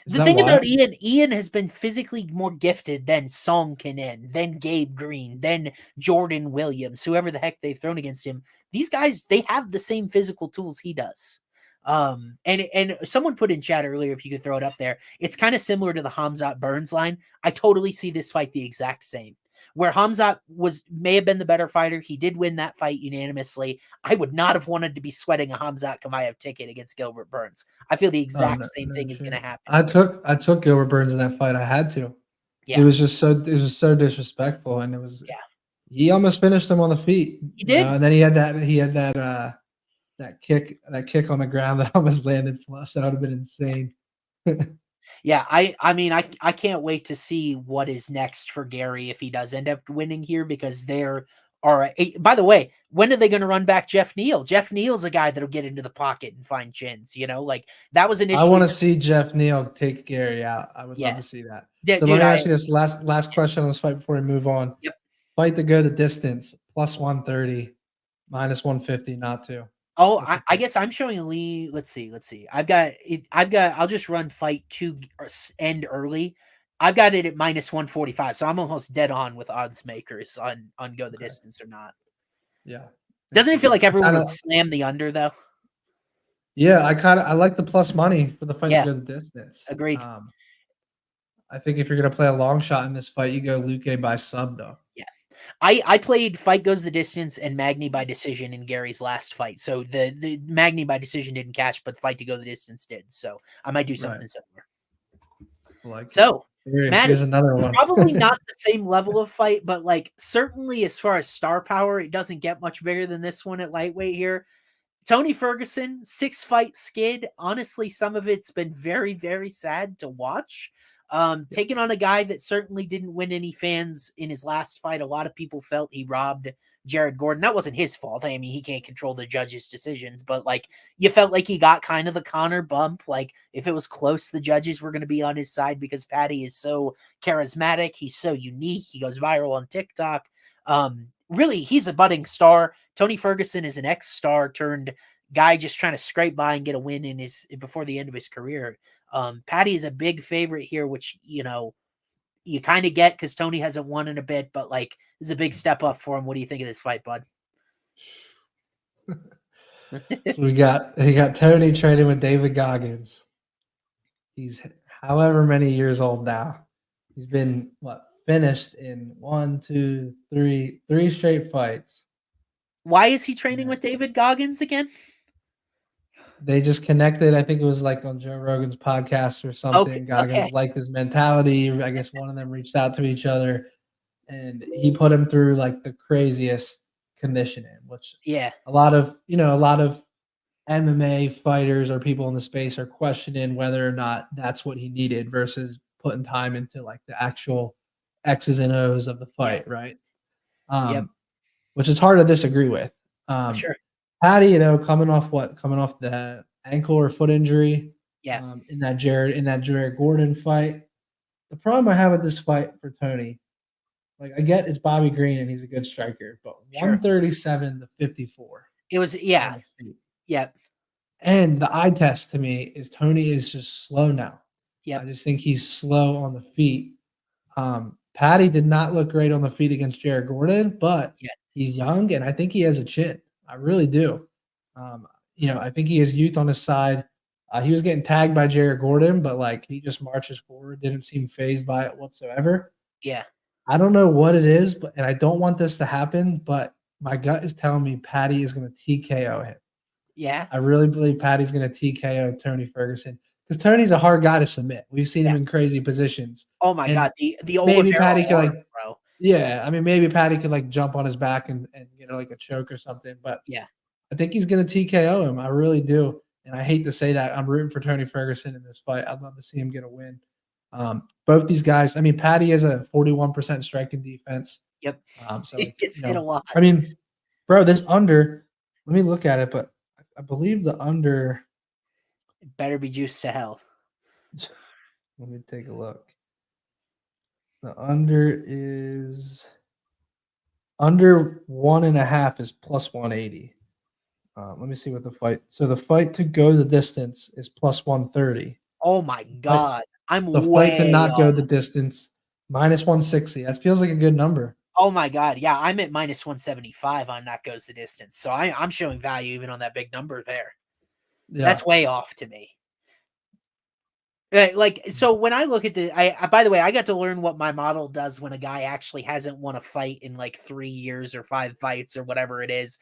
The thing about Ian has been physically more gifted than Song Kanen, than Gabe Green, than Jordan Williams, whoever the heck they've thrown against him. These guys, they have the same physical tools he does. And someone put in chat earlier, if you could throw it up there, it's kind of similar to the Khamzat Burns line. I totally see this fight the exact same. Where Khamzat may have been the better fighter, he did win that fight unanimously. I would not have wanted to be sweating a Khamzat Chimaev ticket against Gilbert Burns. I feel the exact same thing is going to happen. I took Gilbert Burns in that fight. I had to. Yeah. It was so disrespectful, and he almost finished him on the feet. He did, and then he had that kick on the ground that almost landed flush. That would have been insane. Yeah, I mean, I can't wait to see what is next for Garry if he does end up winning here, because they're All right. By the way, when are they going to run back Jeff Neal? Jeff Neal's a guy that'll get into the pocket and find chins. Like that was I initially. want to see Jeff Neal take Garry out. I would love Yeah, to see that. yeah, So let dude. me ask you this last question on this fight before we move on. Yep. Fight to go the distance, plus 130, minus 150, not to. Oh, What's your I pick? guess I'm showing Lee. Let's see. I've got it. I'll just run fight to end early. I've got it at minus 145, so I'm almost dead on with odds makers on go the Okay. distance or not. Yeah. Doesn't it feel like everyone would Kinda, slam the under though? yeah, I like the plus money for the fight to Yeah, go the distance. agreed. I think if you're gonna play a long shot in this fight, you go Luque by sub though. Yeah. I played fight goes the distance and Magny by decision in Gary's last fight. So the Magny by decision didn't catch, but fight to go the distance did. So I might do Right. something similar. Like it. So Here's Maddie, another one. probably not the same level of fight, but like certainly as far as star power, it doesn't get much bigger than this one at lightweight here. Tony Ferguson, 6-fight skid. Honestly, some of it's been very, very sad to watch. Taking on a guy that certainly didn't win any fans in his last fight. A lot of people felt he robbed Jared Gordon. That wasn't his fault. I mean, he can't control the judges' decisions, but like you felt like he got kind of the Connor bump. Like if it was close, the judges were going to be on his side because Patty is so charismatic. He's so unique. He goes viral on TikTok. Really, he's a budding star. Tony Ferguson is an ex-star turned guy just trying to scrape by and get a win in his before the end of his career. Patty is a big favorite here, which you kind of get because Tony hasn't won in a bit, but like this is a big step up for him. What do you think of this fight, bud? So we got Tony training with David Goggins. He's however many years old now. He's been finished in 3 straight fights. Why is he training with David Goggins again? They just connected. I think it was like on Joe Rogan's podcast or something. Okay, Goggins okay. liked his mentality. I guess one of them reached out to each other, and he put him through like the craziest conditioning, which a lot of MMA fighters or people in the space are questioning whether or not that's what he needed versus putting time into like the actual X's and O's of the fight, right? Which is hard to disagree with. Sure. Patty, coming off the ankle or foot injury, in that Jared Gordon fight. The problem I have with this fight for Tony, like I get it's Bobby Green and he's a good striker, but 137 to 54. It was And the eye test to me is Tony is just slow now. Yep. I just think he's slow on the feet. Patty did not look great on the feet against Jared Gordon, but he's young and I think he has a chin. I really do. I think he has youth on his side. He was getting tagged by Jared Gordon, but like he just marches forward, didn't seem fazed by it whatsoever. Yeah. I don't know what it is, and I don't want this to happen, but my gut is telling me Patty is going to TKO him. Yeah. I really believe Patty's going to TKO Tony Ferguson because Tony's a hard guy to submit. We've seen him in crazy positions. Oh my God. The maybe Patty could arm, bro. Yeah, I mean, maybe Patty could like jump on his back and get like a choke or something. But I think he's going to TKO him. I really do. And I hate to say that. I'm rooting for Tony Ferguson in this fight. I'd love to see him get a win. Both these guys, I mean, Patty has a 41% striking defense. Yep. So it gets hit a lot. I mean, bro, this under, let me look at it, but I believe the under. It better be juiced to hell. Let me take a look. The under is under 1.5 is plus 180. Let me see what the fight. So the fight to go the distance is plus 130. Oh my God. The fight to not go the distance minus 160. That feels like a good number. Oh my God. Yeah, I'm at minus 175 on not goes the distance. So I'm showing value even on that big number there. Yeah. That's way off to me. So when I look at by the way, I got to learn what my model does when a guy actually hasn't won a fight in like 3 years or 5 fights or whatever it is.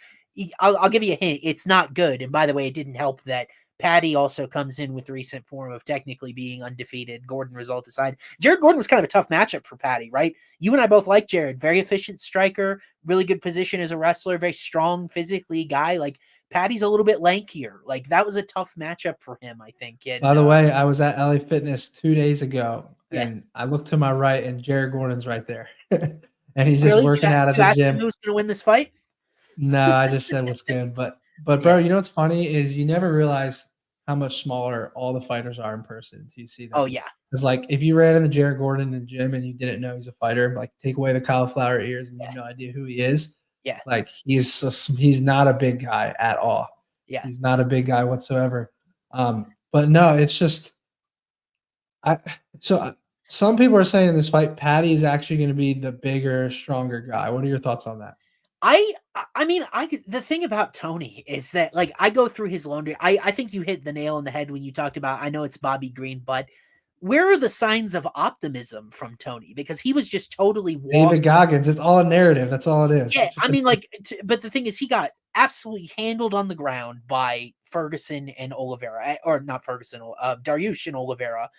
I'll give you a hint. It's not good. And by the way, it didn't help that Patty also comes in with recent form of technically being undefeated. Gordon result aside. Jared Gordon was kind of a tough matchup for Patty, right? You and I both like Jared. Very efficient striker, really good position as a wrestler, very strong physically guy. Like Patty's a little bit lankier. Like that was a tough matchup for him, I think. And, by the way, I was at LA Fitness 2 days ago and I looked to my right and Jared Gordon's right there. And and he's just Really? working out Did at you the ask him gym. who's going to win this fight? No, I just said what's good. But bro, Yeah. you know what's funny is you never realize how much smaller all the fighters are in person until you see Oh, them. yeah. It's like if you ran into Jared Gordon in the gym and you didn't know he's a fighter, like take away the cauliflower ears and you have no idea who he is. Yeah. Like he's not a big guy at all. Yeah. He's not a big guy whatsoever. But no, it's just I so some people are saying in this fight, Patty is actually going to be the bigger, stronger guy. What are your thoughts on that? I mean, the thing about Tony is that, like, I go through his laundry. I think you hit the nail on the head when you talked about, I know it's Bobby Green, but where are the signs of optimism from Tony? Because he was just totally David walking. Goggins. It's all a narrative. That's all it is. Yeah, It's I just mean, like, but the thing is, he got absolutely handled on the ground by Ferguson and Oliveira, or not Ferguson, Dariush and Oliveira.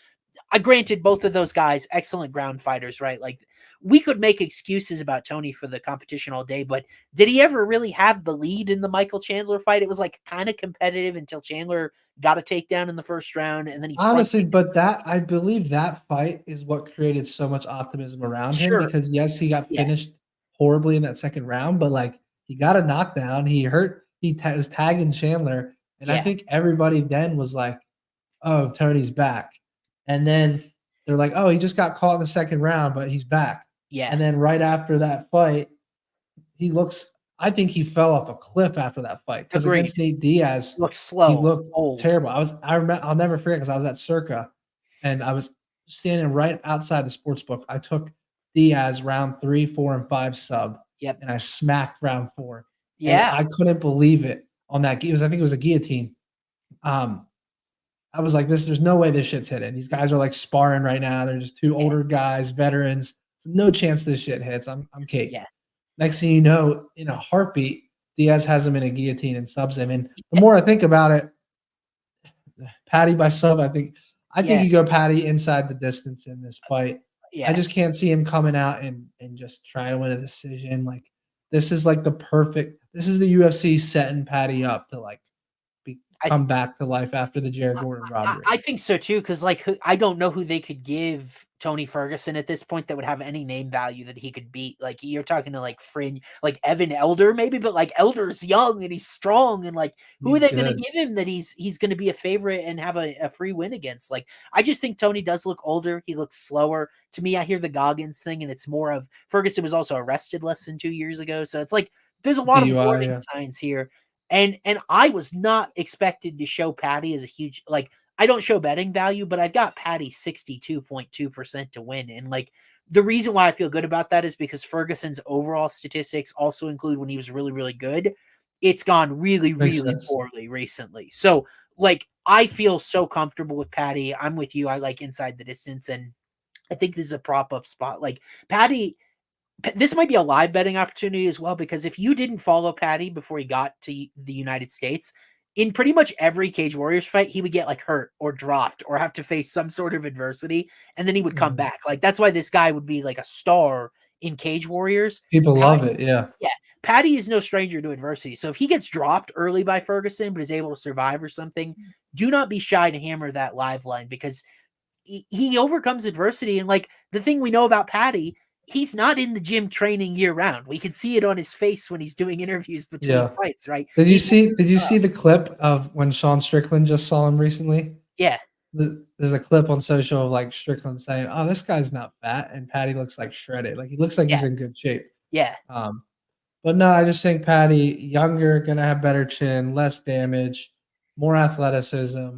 I granted both of those guys excellent ground fighters, right? Like, we could make excuses about Tony for the competition all day, but did he ever really have the lead in the Michael Chandler fight? It was like kind of competitive until Chandler got a takedown in the first round, and then he honestly, but that I believe that fight is what created so much optimism around him Sure, because yes, he got yeah, finished horribly in that second round, but like he got a knockdown. Was tagging Chandler, and I yeah, think everybody then was like, "Oh, Tony's back," and then they're like, "Oh, he just got caught in the second round, but he's back." yeah. And then right after that fight, he looks. I think he fell off a cliff after that fight because Agreed. against Nate Diaz, Looks he slow, looked old. terrible. I'll never forget because I was at Circa and I was standing right outside the sports book. I took Diaz round 3, 4, and 5 sub, Yep. and I smacked round 4. And Yeah. I couldn't believe it on that. I think it was a guillotine. Um, I was like, there's no way this shit's hitting. These guys are like sparring right now. They're just two Yeah. older guys, veterans. So no chance this shit hits. I'm cake. Yeah. Next thing you know, in a heartbeat, Diaz has him in a guillotine and subs him. And the more I think about it, Patty by sub, I think Yeah. you go Patty inside the distance in this fight. I Yeah. just can't see him coming out and just trying to win a decision. Like this is like this is the UFC setting Patty up to like I come back to life after the Jared Gordon robbery. I think so too, because like I don't know who they could give Tony Ferguson at this point that would have any name value that he could beat. Like you're talking to like fringe, like Evan Elder maybe, but like Elder's young and he's strong, and like who are He's they going to good. give him that he's going to be a favorite and have a free win against? Like I just think Tony does look older. He looks slower. To me, I hear the Goggins thing, and it's more of Ferguson was also arrested less than 2 years ago, so it's like there's a lot of DUI, warning yeah. signs here. And I was not expected to show Patty as a huge, like, I don't show betting value, but I've got Patty 62.2% to win. And like the reason why I feel good about that is because Ferguson's overall statistics also include when he was really, really good. It's gone really, Makes really sense. poorly recently. So like I feel so comfortable with Patty. I'm with you. I like inside the distance, and I think this is a prop up spot. Like Patty, this might be a live betting opportunity as well, because if you didn't follow Patty before he got to the United States, in pretty much every Cage Warriors fight, he would get like hurt or dropped or have to face some sort of adversity, and then he would come Mhm. back. Like that's why this guy would be like a star in Cage Warriors. People love Patty, it, yeah. yeah, Patty is no stranger to adversity. So if he gets dropped early by Ferguson but is able to survive or something, do not be shy to hammer that live line, because he overcomes adversity. And like the thing we know about Patty, he's not in the gym training year round. We can see it on his face when he's doing interviews between Yeah. fights, right? Did you see the clip of when Sean Strickland just saw him recently? Yeah. There's a clip on social of like Strickland saying, "Oh, this guy's not fat," and Patty looks like shredded. Like he looks like Yeah. he's in good shape. Yeah. But no, I just think Patty younger, gonna have better chin, less damage, more athleticism.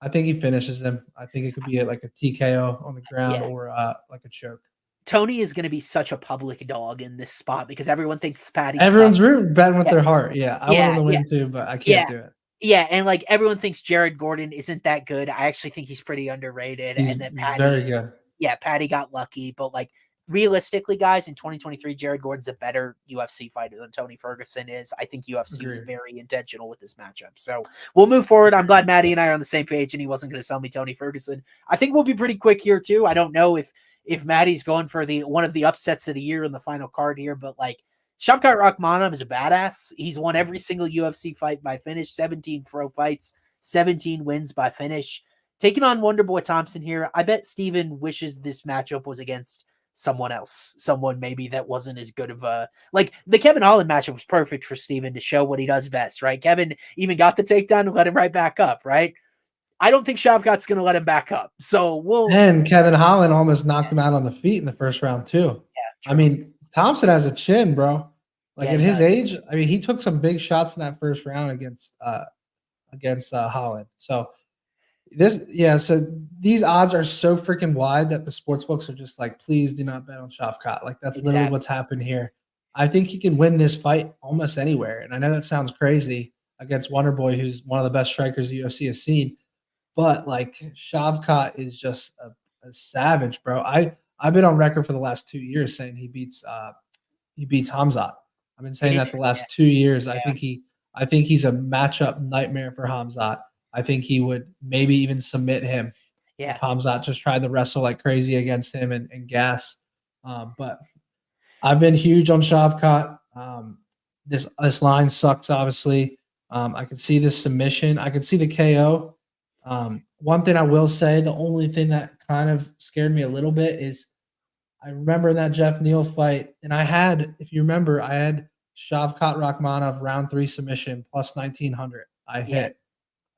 I think he finishes him. I think it could be like a TKO on the ground Yeah. or like a choke. Tony is going to be such a public dog in this spot because everyone thinks Patty sucks. Everyone's rooting, betting with Yeah. their heart. Yeah, I want him Yeah. to Yeah. win too, but I Yeah. can't do it. Yeah. And like everyone thinks Jared Gordon isn't that good. I actually think he's pretty underrated. He's And that very good. Patty got lucky. But like realistically, guys, in 2023, Jared Gordon's a better UFC fighter than Tony Ferguson is. I think UFC was Agreed. very intentional with this matchup. So we'll move forward. I'm glad Maddie and I are on the same page and he wasn't going to sell me Tony Ferguson. I think we'll be pretty quick here too. I don't know if Maddie's going for one of the upsets of the year in the final card here, but like Shavkat Rakhmonov is a badass. He's won every single UFC fight by finish, 17 pro fights, 17 wins by finish. Taking on Wonderboy Thompson here. I bet Steven wishes this matchup was against someone else, someone maybe that wasn't as good of a, like the Kevin Holland matchup was perfect for Steven to show what he does best, right? Kevin even got the takedown and let him right back up, right? I don't think Shavkat's going to let him back up. So And Kevin Holland almost knocked him out on the feet in the first round too. Yeah, I mean, Thompson has a chin, bro. Like Yeah, at he his does. age, I mean, he took some big shots in that first round against Holland. So so these odds are so freaking wide that the sports books are just like, please do not bet on Shavkat. Like that's literally Exactly. what's happened here. I think he can win this fight almost anywhere. And I know that sounds crazy against Wonderboy, who's one of the best strikers the UFC has seen. But like Shavkat is just a savage, bro. I've been on record for the last 2 years saying he beats Hamzat. I've been saying that the Yeah, last 2 years. yeah, I think he's a matchup nightmare for Hamzat. I think he would maybe even submit him if yeah, Hamzat just tried to wrestle like crazy against him and gas. But I've been huge on Shavkat. This line sucks, obviously. I can see this submission. I can see the KO. One thing I will say, the only thing that kind of scared me a little bit is I remember that Jeff Neal fight, and if you remember, I had Shavkat Rakhmonov round 3 submission plus 1900. I yeah, hit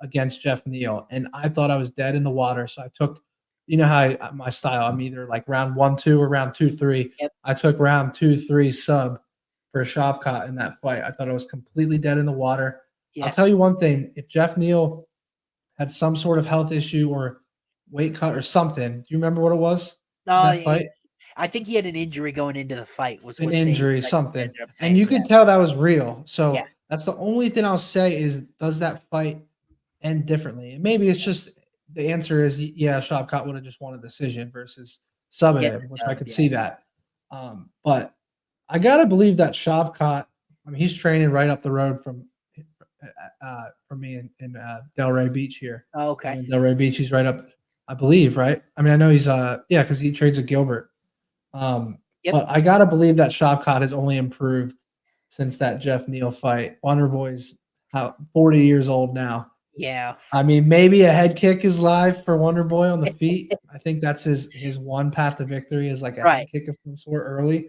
against Jeff Neal, and I thought I was dead in the water. So I took, you know how my style, I'm either like round 1-2 or round 2-3. yep, I took round 2-3 sub for Shavkat in that fight. I thought I was completely dead in the water. I'll yeah. tell you one thing: if Jeff Neal had some sort of health issue or weight cut or something, do you remember what it was in that fight? I think he had an injury going into the fight was An what saying injury, like something, ended up and saying. you Yeah, could tell that was real. yeah, So that's the only thing I'll say is, does that fight end differently? And maybe it's just the answer is yeah, Shavkat would have just won a decision versus subbing getting him, the which I sub. could Yeah, see that. But I gotta believe that Shavkat. I mean, he's training right up the road from me in Delray Beach here. oh, I'm okay. in Delray Beach. He's right up, I believe, right? I mean, I know he's yeah, because he trades at Gilbert. Yep. But I gotta believe that Shavkat has only improved since that Jeff Neal fight. Wonder Boy's 40 years old now. Yeah. I mean, maybe a head kick is live for Wonder Boy on the feet. I think that's his one path to victory is like a Right. head kick of some sort early.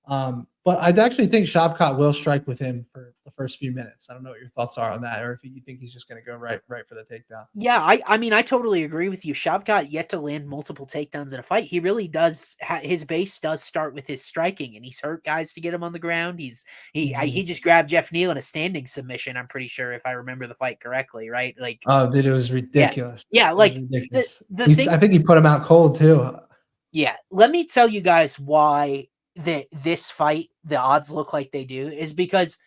But I actually think Shavkat will strike with him for the first few minutes. I don't know what your thoughts are on that, or if you think he's just going to go right for the takedown. Yeah, I mean, I totally agree with you. Shavkat yet to land multiple takedowns in a fight. He really does. His base does start with his striking, and he's hurt guys to get him on the ground. He just grabbed Jeff Neal in a standing submission. I'm pretty sure if I remember the fight correctly, right? Like, Oh, dude, it was yeah, ridiculous. yeah. It was Like ridiculous. the thing. I think he put him out cold too. Yeah, let me tell you guys why this fight the odds look like they do is because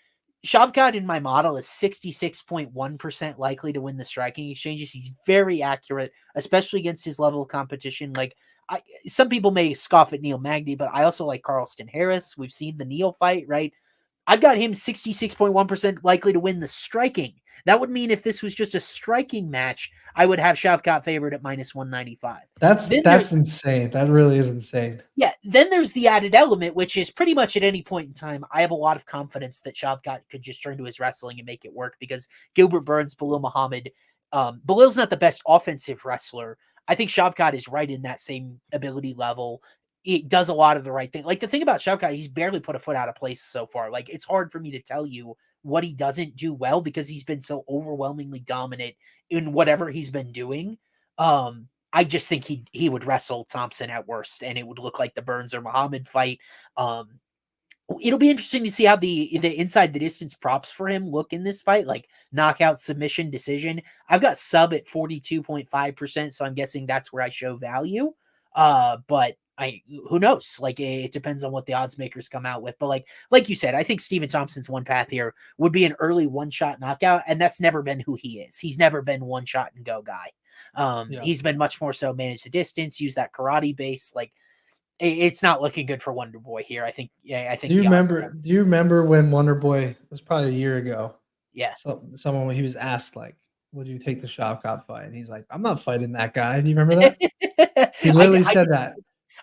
Shavkat in my model is 66.1% likely to win the striking exchanges. He's very accurate, especially against his level of competition. Like some people may scoff at Neil Magny, but I also like Carlston Harris. We've seen the Neil fight, right? I've got him 66.1% likely to win the striking. That would mean if this was just a striking match, I would have Shavkat favored at minus 195. That's insane. That really is insane. Yeah, then there's the added element, which is pretty much at any point in time, I have a lot of confidence that Shavkat could just turn to his wrestling and make it work because Gilbert Burns, Belal Muhammad, Belal's not the best offensive wrestler. I think Shavkat is right in that same ability level. It does a lot of the right thing. Like the thing about Shavkat, he's barely put a foot out of place so far. Like it's hard for me to tell you what he doesn't do well because he's been so overwhelmingly dominant in whatever he's been doing. I just think he would wrestle Thompson at worst, and it would look like the Burns or Muhammad fight. It'll be interesting to see how the inside the distance props for him look in this fight, like knockout, submission, decision. I've got sub at 42.5%, so I'm guessing that's where I show value. But who knows? Like it depends on what the odds makers come out with. But like you said, I think Stephen Thompson's one path here would be an early one-shot knockout, and that's never been who he is. He's never been one shot and go guy. He's been much more so manage the distance, use that karate base. Like it's not looking good for Wonder Boy here. I think. Yeah, I think. Do you remember when Wonder Boy, it was probably a year ago? Yeah. So someone when he was asked like, "Would you take the Shavkat fight?" And he's like, "I'm not fighting that guy." Do you remember that? He literally said that.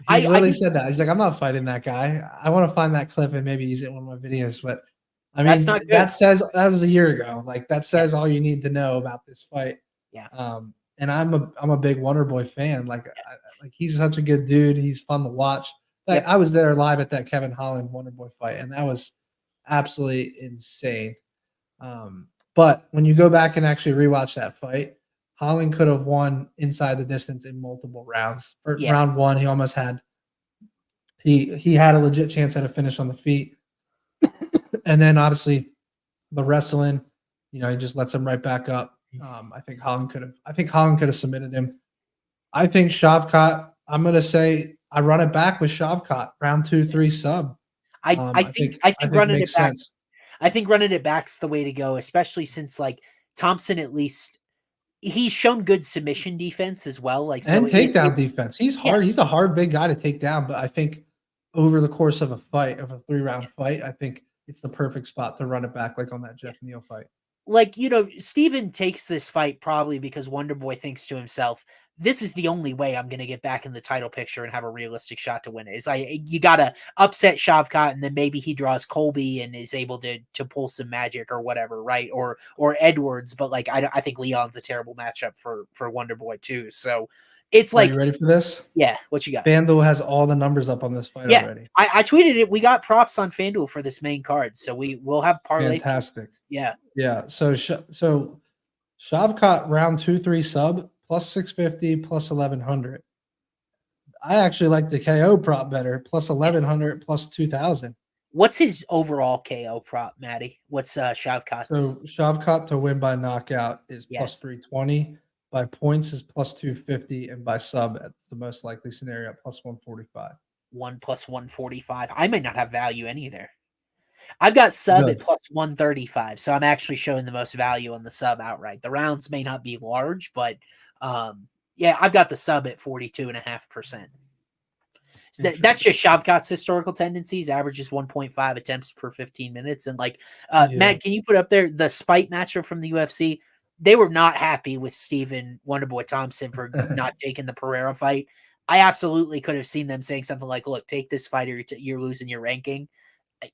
He literally said that. He's like, "I'm not fighting that guy." I want to find that clip and maybe use it in one of my videos. But I That's mean, not good. that was a year ago. Like that says all you need to know about this fight. Yeah. And I'm a big Wonder Boy fan. Like he's such a good dude. He's fun to watch. Yep. I was there live at that Kevin Holland Wonderboy fight, and that was absolutely insane. But when you go back and actually rewatch that fight, Holland could have won inside the distance in multiple rounds. For Yeah. round one, he almost had he had a legit chance at a finish on the feet, and then obviously the wrestling, he just lets him right back up. I think Holland could have submitted him. I think Shavkat. I'm gonna say I run it back with Shavkat round 2-3 sub. I think running makes it back. sense. I think running it back's the way to go, especially since like Thompson at least he's shown good submission defense as well. Like And takedown defense. He's hard. Yeah. He's a hard big guy to take down, but I think over the course of a 3-round fight, I think it's the perfect spot to run it back, like on that Jeff Neal fight. Like, Steven takes this fight probably because Wonderboy thinks to himself, this is the only way I'm going to get back in the title picture and have a realistic shot to win it. Is you got to upset Shavkat, and then maybe he draws Colby and is able to pull some magic or whatever, right? Or Edwards, but like I think Leon's a terrible matchup for Wonderboy too. So it's like, are you ready for this? Yeah, what you got? FanDuel has all the numbers up on this fight already. I tweeted it. We got props on FanDuel for this main card, so we'll have parlay. Fantastic. Yeah. So Shavkat round 2-3 sub plus 650 plus 1100. I actually like the KO prop better, plus 1100 plus 2000. What's his overall KO prop, Maddie? What's Shavkat's? So Shavkat to win by knockout is plus 320. By points is plus 250, and by sub at the most likely scenario at plus 145. 1 plus 145. I might not have value any there. I've got sub at plus 135, so I'm actually showing the most value on the sub outright. The rounds may not be large, but I've got the sub at 42.5%. So that's just Shavkat's historical tendencies. Averages 1.5 attempts per 15 minutes. And Matt, can you put up there the Spite matchup from the UFC? They were not happy with Stephen Wonderboy Thompson for not taking the Pereira fight. I absolutely could have seen them saying something like, look, take this fight or you're losing your ranking.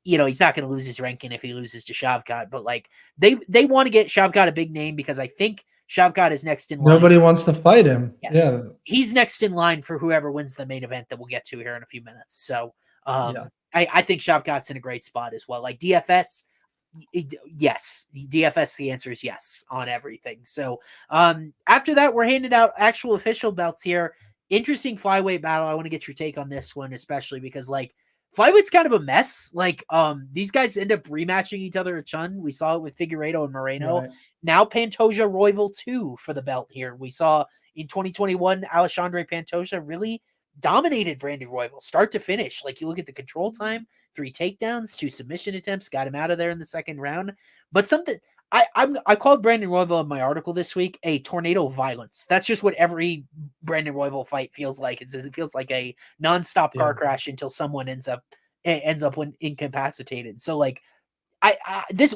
He's not going to lose his ranking if he loses to Shavkat, but like they want to get Shavkat a big name because I think Shavkat is next in line. Nobody wants to fight him. Yeah. He's next in line for whoever wins the main event that we'll get to here in a few minutes. So I think Shavkat's in a great spot as well. Like DFS, yes. DFS, the answer is yes on everything. So after that, we're handing out actual official belts here. Interesting flyweight battle. I want to get your take on this one, especially because flyweight's kind of a mess. These guys end up rematching each other a ton. We saw it with Figueiredo and Moreno. Right. Now Pantoja Royval 2 for the belt here. We saw in 2021, Alexandre Pantoja really dominated Brandon Royval start to finish. You look at the control time, 3 takedowns, 2 submission attempts, got him out of there in the second round. But something I called Brandon Royval in my article this week a tornado of violence. That's just what every Brandon Royval fight feels like. It feels like a nonstop car crash until someone ends up incapacitated. So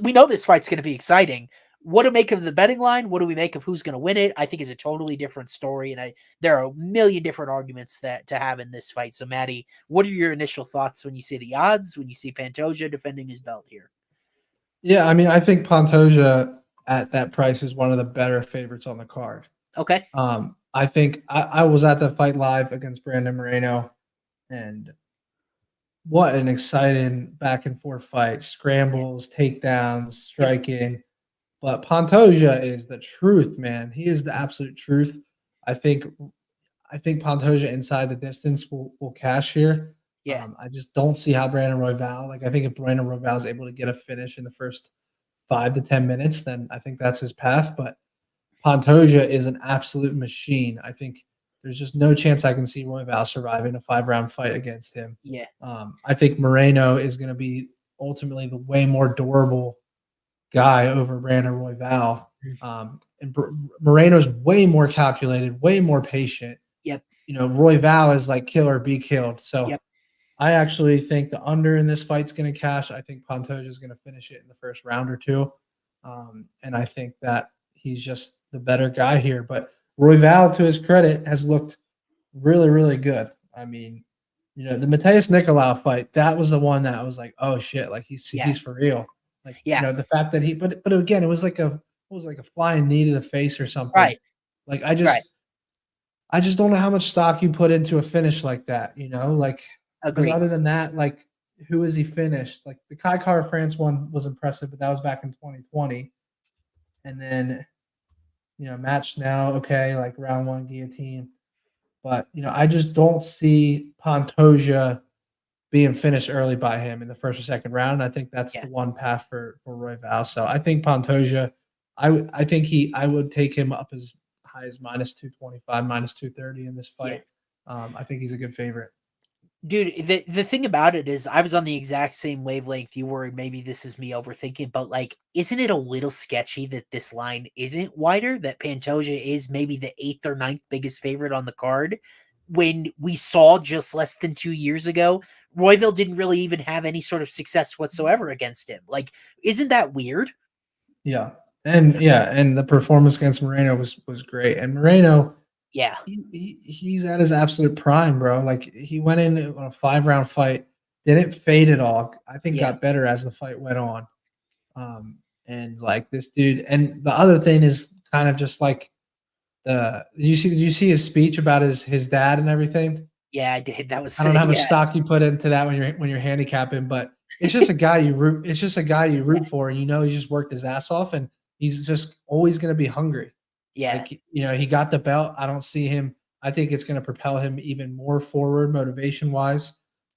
we know this fight's going to be exciting. What do we make of the betting line? What do we make of who's going to win it? I think is a totally different story, and there are a million different arguments that to have in this fight. So, Maddie, what are your initial thoughts when you see the odds? When you see Pantoja defending his belt here? Yeah, I mean, I think Pantoja at that price is one of the better favorites on the card. Okay. I think I was at the fight live against Brandon Moreno, and what an exciting back and forth fight! Scrambles, takedowns, striking. But Pantoja is the truth, man. He is the absolute truth. I think Pantoja inside the distance will cash here. Yeah. I just don't see how Brandon Royval, I think if Brandon Royval is able to get a finish in the first 5 to 10 minutes, then I think that's his path. But Pantoja is an absolute machine. I think there's just no chance I can see Royval surviving a 5-round fight against him. Yeah. I think Moreno is going to be ultimately the way more durable guy over Brandon Royval. And Moreno's way more calculated, way more patient. Yep. Royval is like kill or be killed. So yep. I actually think the under in this fight's going to cash. I think Pantoja is going to finish it in the first round or two. And I think that he's just the better guy here. But Royval, to his credit, has looked really, really good. I mean, the Mateus Nicolau fight, that was the one that was like, oh shit, he's for real. The fact that but again, it was like a flying knee to the face or something. Right. I just don't know how much stock you put into a finish like that. Because Agreed. other than that, like, who has he finished? Like, the Kai Kara France one was impressive, but that was back in 2020. And then, match now, okay, like round one guillotine. But, I just don't see Pantoja being finished early by him in the first or second round. I think that's Yeah. the one path for Royval. So I think Pantoja, I would take him up as high as minus 225, minus 230 in this Yeah. fight. I think he's a good favorite. Dude, the thing about it is I was on the exact same wavelength you were, and maybe this is me overthinking, but like, isn't it a little sketchy that this line isn't wider? That Pantoja is maybe the eighth or ninth biggest favorite on the card when we saw just less than 2 years ago, Royval didn't really even have any sort of success whatsoever against him. Like, isn't that weird? Yeah. And the performance against Moreno was great. And Moreno, Yeah. he's at his absolute prime, bro. Like, he went in on a 5-round fight, didn't fade at all. I think Yeah. got better as the fight went on. And like this dude, and the other thing is kind of just like did you see his speech about his dad and everything? Yeah, I did. That was I don't know how much yeah. stock you put into that when you're handicapping, but it's just a guy you root. It's just a guy you root for, and he's just worked his ass off, and he's just always going to be hungry. Yeah. Like, he got the belt. I don't see him. I think it's going to propel him even more forward, motivation wise.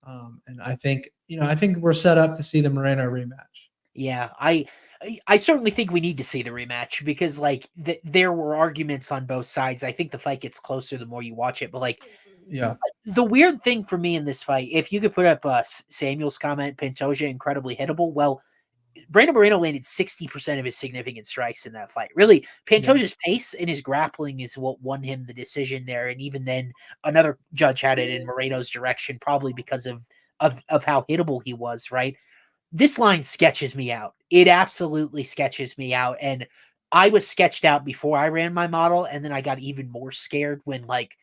And I think we're set up to see the Moreno rematch. Yeah, I certainly think we need to see the rematch because like there were arguments on both sides. I think the fight gets closer the more you watch it, but like Yeah, the weird thing for me in this fight, if you could put up Samuel's comment, Pantoja incredibly hittable. Well, Brandon Moreno landed 60% of his significant strikes in that fight. Really, yeah, Pantoja's pace and his grappling is what won him the decision there. And even then, another judge had it in Moreno's direction, probably because of how hittable he was. Right, this line sketches me out. It absolutely sketches me out. And I was sketched out before I ran my model. And then I got even more scared when, like,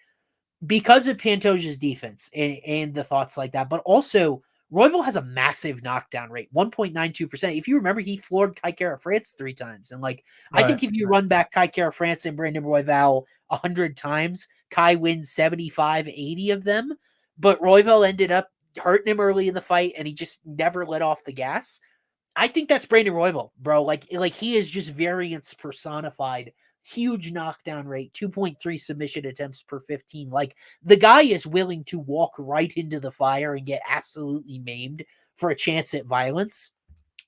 because of Pantoja's defense and the thoughts like that, but also Royval has a massive knockdown rate, 1.92%. If you remember, he floored Kai Kara France 3 times. And like, I right, think if you right. run back Kai Kara France and Brandon Royval 100 times, Kai wins 75, 80 of them. But Royval ended up hurting him early in the fight and he just never let off the gas. I think that's Brandon Royval, bro. Like he is just variance personified. Huge knockdown rate, 2.3 submission attempts per 15. Like the guy is willing to walk right into the fire and get absolutely maimed for a chance at violence.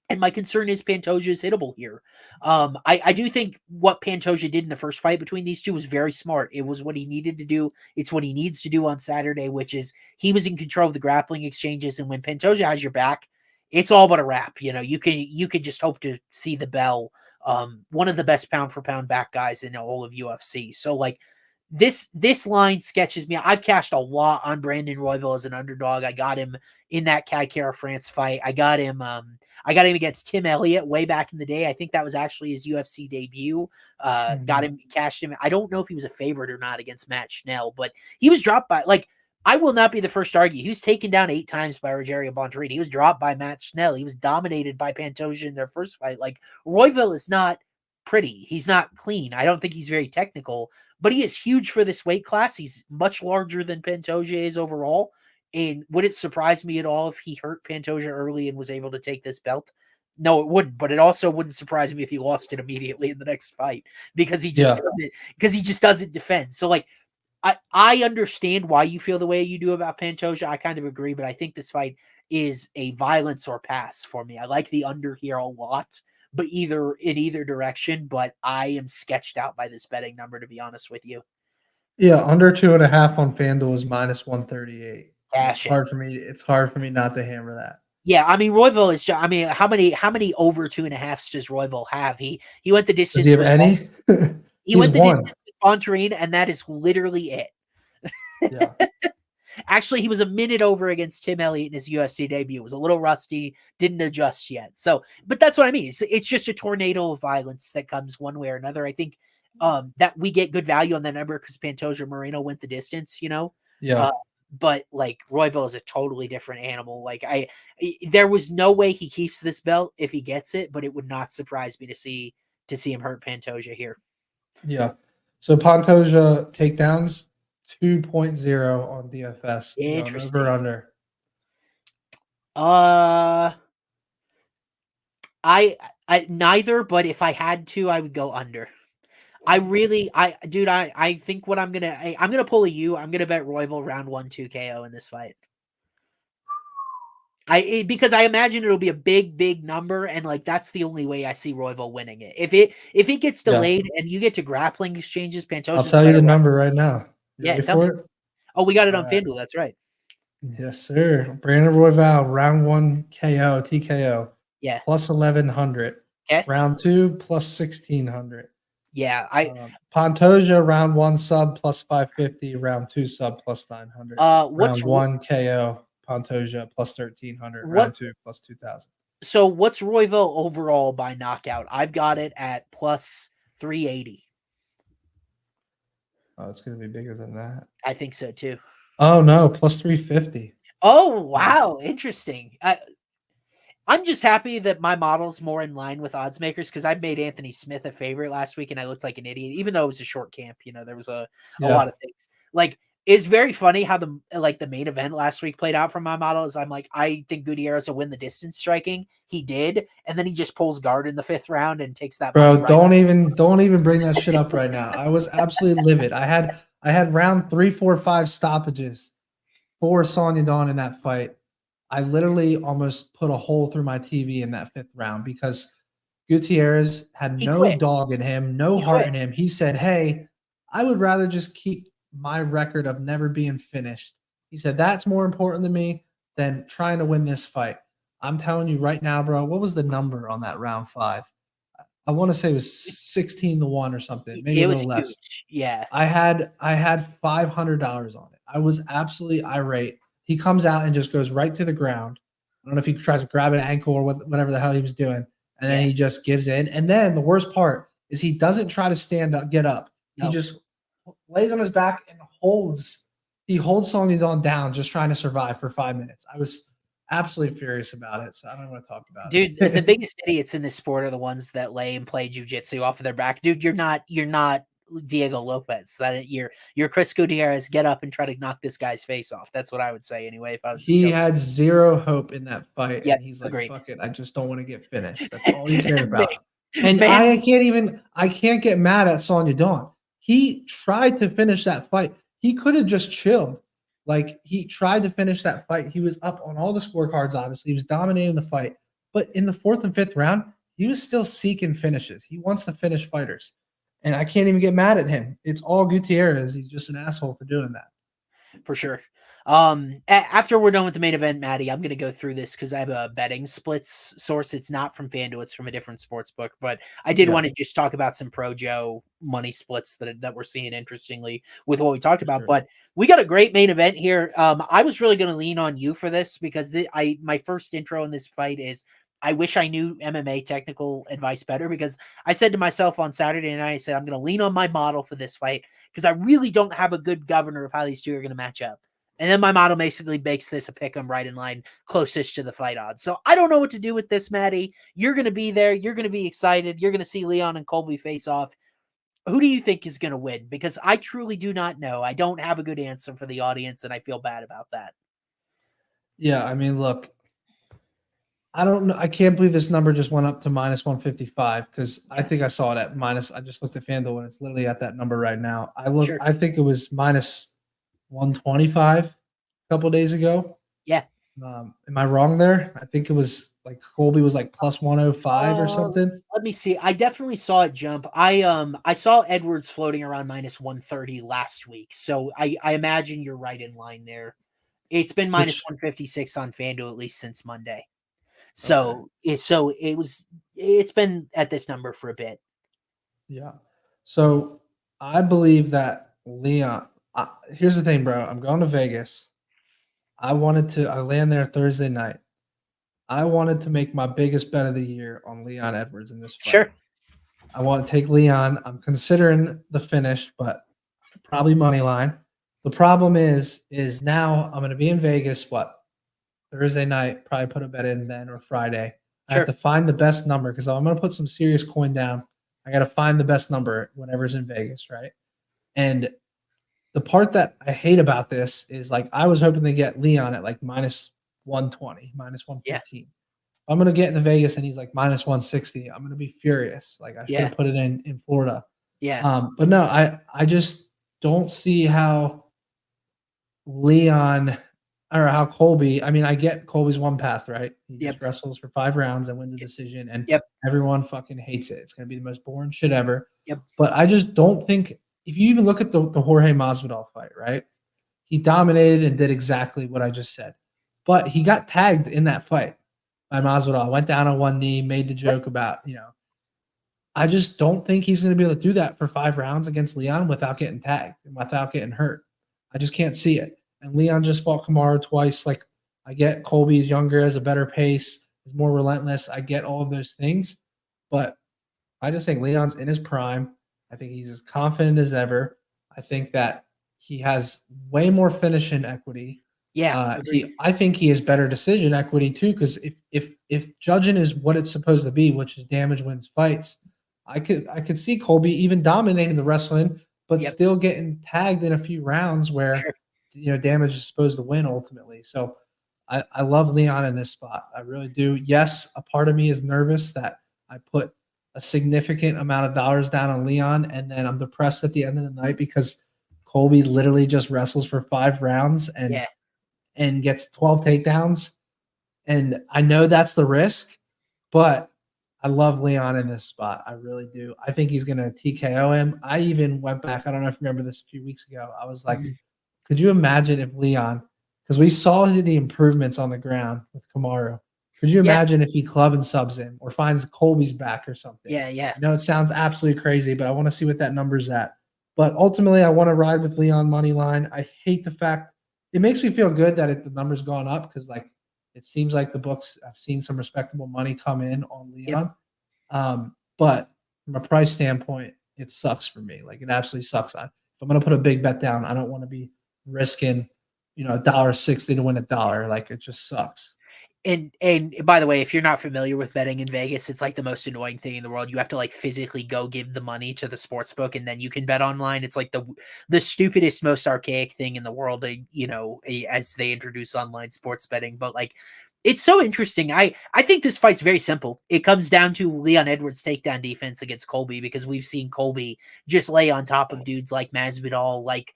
And my concern is Pantoja is hittable here. I do think what Pantoja did in the first fight between these two was very smart. It was what he needed to do. It's what he needs to do on Saturday, which is he was in control of the grappling exchanges. And when Pantoja has your back, it's all but a wrap. You can just hope to see the bell. One of the best pound for pound back guys in all of UFC. So like this line sketches me. I've cashed a lot on Brandon Royval as an underdog. I got him in that Kai Kara France fight. I got him against Tim Elliott way back in the day. I think that was actually his UFC debut. Got him, cashed him. I don't know if he was a favorite or not against Matt Schnell, but he was dropped by, like, I will not be the first to argue. He was taken down 8 times by Rogerio Bontorin. He was dropped by Matt Schnell. He was dominated by Pantoja in their first fight. Like, Royval is not pretty. He's not clean. I don't think he's very technical, but he is huge for this weight class. He's much larger than Pantoja is overall. And would it surprise me at all if he hurt Pantoja early and was able to take this belt? No, it wouldn't. But it also wouldn't surprise me if he lost it immediately in the next fight because he just doesn't defend. So like, I understand why you feel the way you do about Pantoja. I kind of agree, but I think this fight is a violence or pass for me. I like the under here a lot, but either direction. But I am sketched out by this betting number, to be honest with you. Yeah, under 2.5 on FanDuel is minus 138. It's Cash it. hard for me. It's hard for me not to hammer that. Yeah, I mean Royval is. I mean, how many over 2.5s does Royval have? He went the Does he distance have with any? he He's went the one. distance with Bontorin, and that is literally it. Yeah. Actually, he was a minute over against Tim Elliott in his UFC debut. It was a little rusty, didn't adjust yet. So, but that's what I mean. It's just a tornado of violence that comes one way or another. I think that we get good value on that number because Pantoja Moreno went the distance, Yeah. But like Royval is a totally different animal. Like there was no way he keeps this belt if he gets it, but it would not surprise me to see him hurt Pantoja here. Yeah. So Pantoja takedowns 2.0 on DFS. You know, over Interesting. under. Uh, I neither, but if I had to, I would go under. I think what I'm gonna pull a U. I'm gonna bet Royval round 1-2 KO in this fight. Because I imagine it'll be a big number, and like that's the only way I see Royval winning it. If it gets Yeah. delayed and you get to grappling exchanges, I'll Pantoja's a tell you better the wrestler. number right now. You Yeah, ready tell me. for it? Oh, we got it All on right. FanDuel. That's right. Yes, sir. Brandon Royval, round 1 KO, TKO, Yeah. plus 1100. Okay. Round 2, plus 1600. Yeah. Pantoja, round 1 sub, plus 550. Round 2 sub, plus 900. What's Round 1 KO, Pantoja, plus 1300. what? Round 2, plus 2000. So what's Royval overall by knockout? I've got it at plus 380. Oh, it's going to be bigger than that. I think so too. Oh, no, plus 350. Oh wow, interesting. I'm just happy that my model's more in line with odds makers because I made Anthony Smith a favorite last week and I looked like an idiot, even though it was a short camp. There was a lot of things. Like, it's very funny how the main event last week played out from my model. Is I'm like, I think Gutierrez will win the distance striking. He did, and then he just pulls guard in the 5th round and takes that. Bro, don't even bring that shit up right now. I was absolutely livid. I had round 3, 4, 5 stoppages for Sonya Dawn in that fight. I literally almost put a hole through my TV in that 5th round because Gutierrez had no dog in him, no heart in him. He said, "Hey, I would rather just keep my record of never being finished." He said, "That's more important to me than trying to win this fight." I'm telling you right now, bro, what was the number on that round 5? I want to say it was 16-1 or something, maybe a little less. Huge. Yeah. I had $500 on it. I was absolutely irate. He comes out and just goes right to the ground. I don't know if he tries to grab an ankle or whatever the hell he was doing. And then he just gives in. And then the worst part is he doesn't try to stand up, get up. He just lays on his back and holds Sonya Dawn down, just trying to survive for 5 minutes. I was absolutely furious about it, so I don't want to talk about it. Dude, the biggest idiots in this sport are the ones that lay and play jujitsu off of their back. Dude, you're not Diego Lopez. You're Chris Gutierrez. Get up and try to knock this guy's face off. That's what I would say anyway. If I was he had zero hope in that fight, and he's like, agreed. "Fuck it, I just don't want to get finished." That's all he cared about. And I can't get mad at Sonya Dawn. He tried to finish that fight. He could have just chilled. Like, he tried to finish that fight. He was up on all the scorecards, obviously. He was dominating the fight. But in the 4th and 5th round, he was still seeking finishes. He wants to finish fighters. And I can't even get mad at him. It's all Gutierrez. He's just an asshole for doing that. For sure. After we're done with the main event, Maddie, I'm going to go through this because I have a betting splits source. It's not from FanDuel. It's from a different sports book. But I did want to just talk about some Pro Joe money splits that we're seeing, interestingly, with what we talked about. But we got a great main event here. I was really going to lean on you for this because my first intro in this fight is I wish I knew MMA technical advice better, because I said to myself on Saturday night, I said, I'm going to lean on my model for this fight because I really don't have a good governor of how these two are going to match up. And then my model basically makes this a pick 'em right in line closest to the fight odds. So I don't know what to do with this, Maddie. You're going to be there. You're going to be excited. You're going to see Leon and Colby face off. Who do you think is going to win? Because I truly do not know. I don't have a good answer for the audience, and I feel bad about that. Yeah, I mean, look, I don't know. I can't believe this number just went up to minus 155 because I think I saw it at minus. I just looked at FanDuel and it's literally at that number right now. I think it was minus 125 a couple days ago. Yeah. Am I wrong there? I think it was like Colby was like plus 105 or something. Let me see. I definitely saw it jump. I saw Edwards floating around minus 130 last week. So I imagine you're right in line there. It's been minus 156 on FanDuel at least since Monday. So it's been at this number for a bit. Yeah. So I believe that Leon. Here's the thing, bro. I'm going to Vegas. I land there Thursday night. I wanted to make my biggest bet of the year on Leon Edwards in this fight. Sure. I want to take Leon. I'm considering the finish, but probably money line. The problem is now I'm going to be in Vegas, Thursday night, probably put a bet in then or Friday. I have to find the best number because I'm going to put some serious coin down. I got to find the best number whenever's in Vegas, right? And the part that I hate about this is, like, I was hoping to get Leon at like minus 120, minus Yeah. 115. I'm going to get into Vegas and he's like minus 160. I'm going to be furious. Like I should have Yeah. put it in Florida. Yeah. But no, I just don't see how Leon or how Colby. I mean, I get Colby's one path, right? He Yep. just wrestles for 5 rounds and wins a decision, and Yep. everyone fucking hates it. It's going to be the most boring shit ever. Yep. But I just don't think if you even look at the Jorge Masvidal fight, right? He dominated and did exactly what I just said. But he got tagged in that fight by Masvidal. Went down on one knee, made the joke about, I just don't think he's going to be able to do that for 5 rounds against Leon without getting tagged and without getting hurt. I just can't see it. And Leon just fought Kamaru twice. Like, I get Colby's younger, has a better pace, is more relentless. I get all of those things. But I just think Leon's in his prime. I think he's as confident as ever. I think that he has way more finishing equity. Yeah. I think he has better decision equity too, because if judging is what it's supposed to be, which is damage wins fights, I could see Colby even dominating the wrestling, but still getting tagged in a few rounds where damage is supposed to win ultimately. So I love Leon in this spot. I really do. Yes, a part of me is nervous that I put a significant amount of dollars down on Leon, and then I'm depressed at the end of the night because Colby literally just wrestles for 5 rounds and gets 12 takedowns. And I know that's the risk, but I love Leon in this spot. I really do. I think he's going to TKO him. I even went back. I don't know if you remember this a few weeks ago. I was like, could you imagine if Leon, because we saw the improvements on the ground with Kamaru. Could you imagine if he club and subs him or finds Colby's back or something? Yeah. I know it sounds absolutely crazy, but I want to see what that number's at. But ultimately, I want to ride with Leon money line. I hate the fact it makes me feel good that the number's gone up because it seems like the books I've seen some respectable money come in on Leon. But from a price standpoint, it sucks for me. Like it absolutely sucks. If I'm gonna put a big bet down, I don't want to be risking $1.60 to win $1. Like it just sucks. And by the way, if you're not familiar with betting in Vegas, it's like the most annoying thing in the world. You have to like physically go give the money to the sports book and then you can bet online. It's like the stupidest, most archaic thing in the world, as they introduce online sports betting. But like, it's so interesting. I think this fight's very simple. It comes down to Leon Edwards' takedown defense against Colby because we've seen Colby just lay on top of dudes like Masvidal, like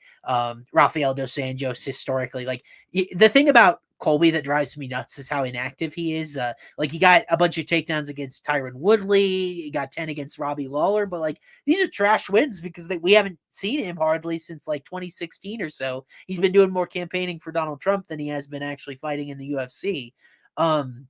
Rafael dos Anjos historically. Like the thing about Colby that drives me nuts is how inactive he is. Like he got a bunch of takedowns against Tyron Woodley, he got 10 against Robbie Lawler, but like these are trash wins because we haven't seen him hardly since like 2016 or so. He's been doing more campaigning for Donald Trump than he has been actually fighting in the UFC. And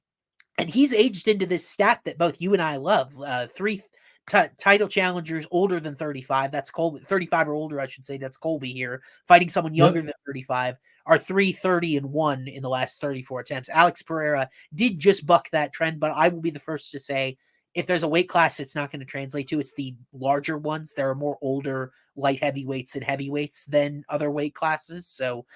he's aged into this stat that both you and I love. 3 title challengers older than 35. That's Colby. 35 or older, I should say. That's Colby here. Fighting someone younger than 35 are 3-30-1 in the last 34 attempts. Alex Pereira did just buck that trend, but I will be the first to say if there's a weight class it's not going to translate to, it's the larger ones. There are more older light heavyweights and heavyweights than other weight classes. So,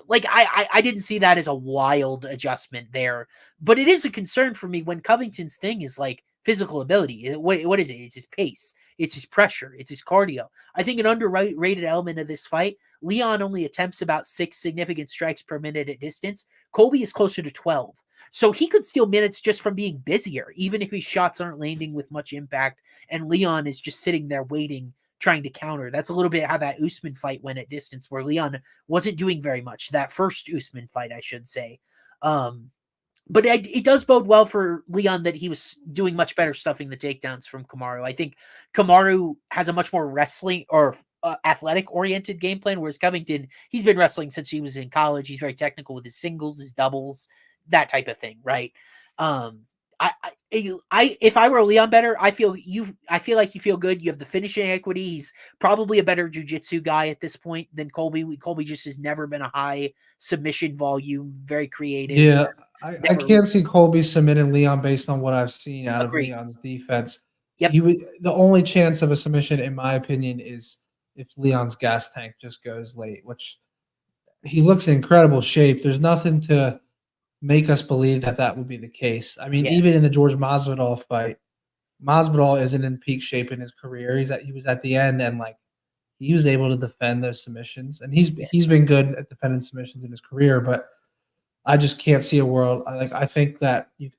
like I didn't see that as a wild adjustment there, but it is a concern for me when Covington's thing is like physical ability. What is it? It's his pace. It's his pressure. It's his cardio. I think an underrated element of this fight, Leon only attempts about 6 significant strikes per minute at distance. Colby is closer to 12. So he could steal minutes just from being busier, even if his shots aren't landing with much impact. And Leon is just sitting there waiting, trying to counter. That's a little bit how that Usman fight went at distance, where Leon wasn't doing very much. That first Usman fight, I should say. But it does bode well for Leon that he was doing much better stuffing the takedowns from Kamaru. I think Kamaru has a much more wrestling or athletic-oriented game plan, whereas Covington, he's been wrestling since he was in college. He's very technical with his singles, his doubles, that type of thing, right? If I were a Leon better, I feel like you feel good. You have the finishing equity. He's probably a better jiu-jitsu guy at this point than Colby. Colby just has never been a high submission volume, very creative. Yeah, I can't see Colby submitting Leon based on what I've seen out Agreed. of Leon's defense. Yep. The only chance of a submission, in my opinion, is if Leon's gas tank just goes late, which he looks in incredible shape. There's nothing to make us believe that would be the case. I mean, even in the George Masvidal fight, Masvidal isn't in peak shape in his career. He was at the end, and like he was able to defend those submissions, and he's been good at defending submissions in his career. But I just can't see a world. I think that if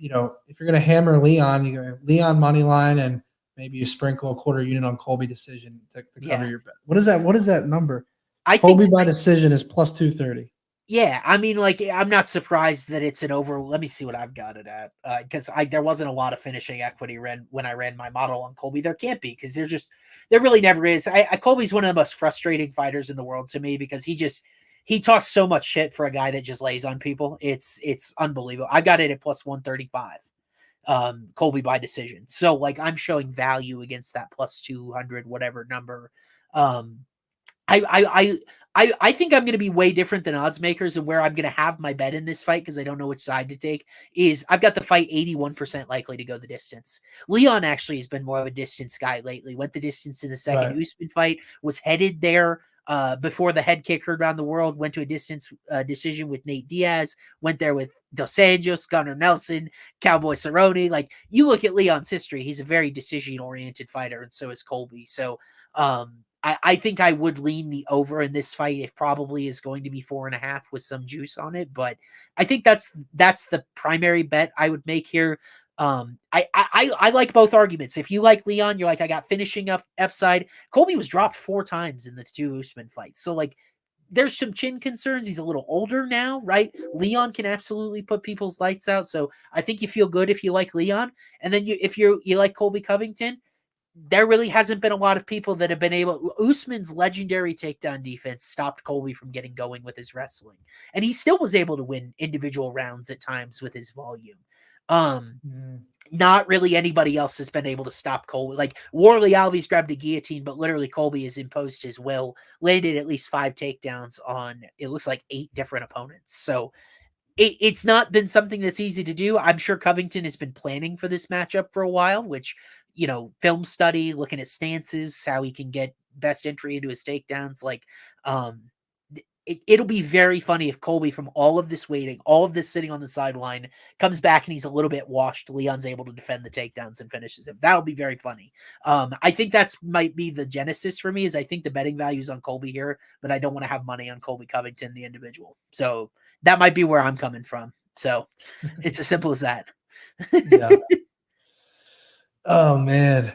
you're gonna hammer Leon, you go Leon money line, and maybe you sprinkle a quarter unit on Colby decision to cover your bet. What is that? What is that number? I Colby think by decision is plus 230. Yeah, I mean, like, I'm not surprised that it's an over. Let me see what I've got it at, because there wasn't a lot of finishing equity when I ran my model on Colby. There can't be because there really never is. Colby's one of the most frustrating fighters in the world to me because he talks so much shit for a guy that just lays on people. It's unbelievable. I got it at plus 135. Colby by decision. So like I'm showing value against that plus 200 whatever number. I think I'm going to be way different than odds makers, and where I'm going to have my bet in this fight because I don't know which side to take is I've got the fight 81% likely to go the distance. Leon actually has been more of a distance guy lately. Went the distance in the second Usman fight, was headed there before the head kick heard around the world, went to a distance decision with Nate Diaz, went there with Dos Anjos, Gunnar Nelson, Cowboy Cerrone. Like you look at Leon's history, he's a very decision-oriented fighter, and so is Colby. So I think I would lean the over in this fight. It probably is going to be 4.5 with some juice on it, but I think that's the primary bet I would make here. I like both arguments. If you like Leon, you're like, I got finishing upside. Colby was dropped 4 times in the 2 Usman fights. So like there's some chin concerns. He's a little older now, right? Leon can absolutely put people's lights out. So I think you feel good if you like Leon. And then if you like Colby Covington, there really hasn't been a lot of people that have been able. Usman's legendary takedown defense stopped Colby from getting going with his wrestling, and he still was able to win individual rounds at times with his volume. Not really anybody else has been able to stop Colby. Like Warley Alves grabbed a guillotine, but literally Colby has imposed his will, landed at least 5 takedowns on, it looks like 8 different opponents. So it's not been something that's easy to do. I'm sure Covington has been planning for this matchup for a while, which, film study, looking at stances, how he can get best entry into his takedowns. Like, it'll be very funny if Colby, from all of this waiting, all of this sitting on the sideline, comes back and he's a little bit washed. Leon's able to defend the takedowns and finishes him. That'll be very funny. I think that's might be the genesis for me, is I think the betting value is on Colby here, but I don't want to have money on Colby Covington, the individual. So that might be where I'm coming from. So it's as simple as that. Yeah. Oh man.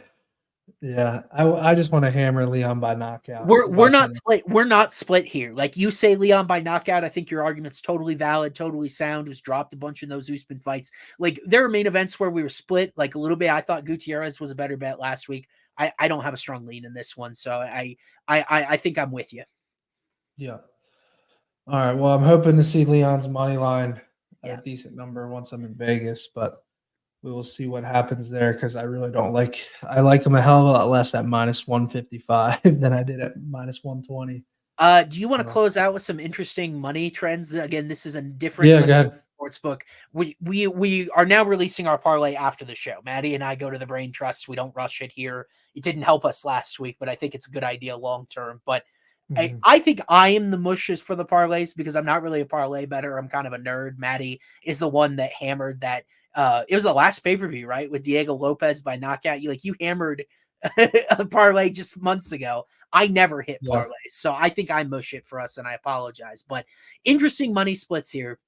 Yeah, I just want to hammer Leon by knockout. We're not split. We're not split here. Like you say, Leon by knockout. I think your argument's totally valid, totally sound. Was dropped a bunch in those Usman fights. Like there are main events where we were split, like a little bit. I thought Gutierrez was a better bet last week. I don't have a strong lean in this one, so I think I'm with you. Yeah. All right. Well, I'm hoping to see Leon's money line at a decent number once I'm in Vegas, but we will see what happens there because I really don't like. I like him a hell of a lot less at minus 155 than I did at minus 120. Do you want to close out with some interesting money trends? Again, this is a different go ahead. Sports book. We are now releasing our parlay after the show. Maddie and I go to the Brain Trust. We don't rush it here. It didn't help us last week, but I think it's a good idea long term. But I think I am the mushes for the parlays because I'm not really a parlay bettor. I'm kind of a nerd. Maddie is the one that hammered that. It was the last pay-per-view, right? With Diego Lopez by knockout. You hammered a parlay just months ago. I never hit parlays. So I think I mush it for us and I apologize. But interesting money splits here.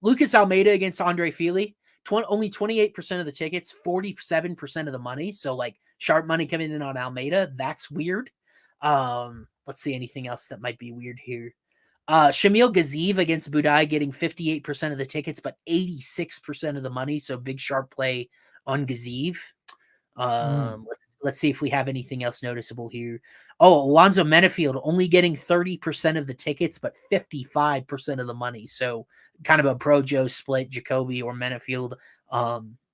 Lucas Almeida against Andre Fili. Only 28% of the tickets, 47% of the money. So like sharp money coming in on Almeida. That's weird. Let's see anything else that might be weird here. Shamil Gaziev against Buday getting 58% of the tickets, but 86% of the money. So big sharp play on Gaziev. Let's see if we have anything else noticeable here. Oh, Alonzo Menifield only getting 30% of the tickets, but 55% of the money. So kind of a pro Joe split, Jacoby or Menifield.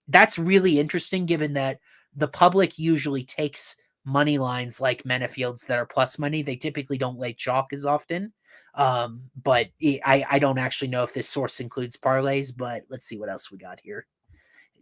That's really interesting given that the public usually takes money lines like Menifield's that are plus money. They typically don't lay chalk as often. But I don't actually know if this source includes parlays, but let's see what else we got here.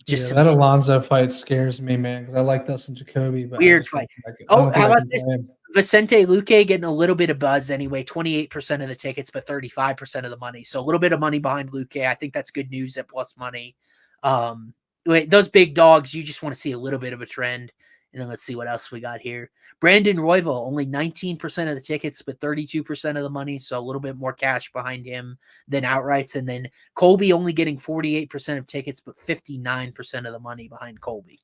Just that Alonzo fight scares me, man, because I like Dustin Jacoby, but weird fight. How about this? Vicente Luque getting a little bit of buzz anyway, 28% of the tickets, but 35% of the money. So a little bit of money behind Luque. I think that's good news at plus money. Those big dogs, you just want to see a little bit of a trend. And then let's see what else we got here. Brandon Royval, only 19% of the tickets, but 32% of the money. So a little bit more cash behind him than outrights. And then Colby only getting 48% of tickets, but 59% of the money behind Colby.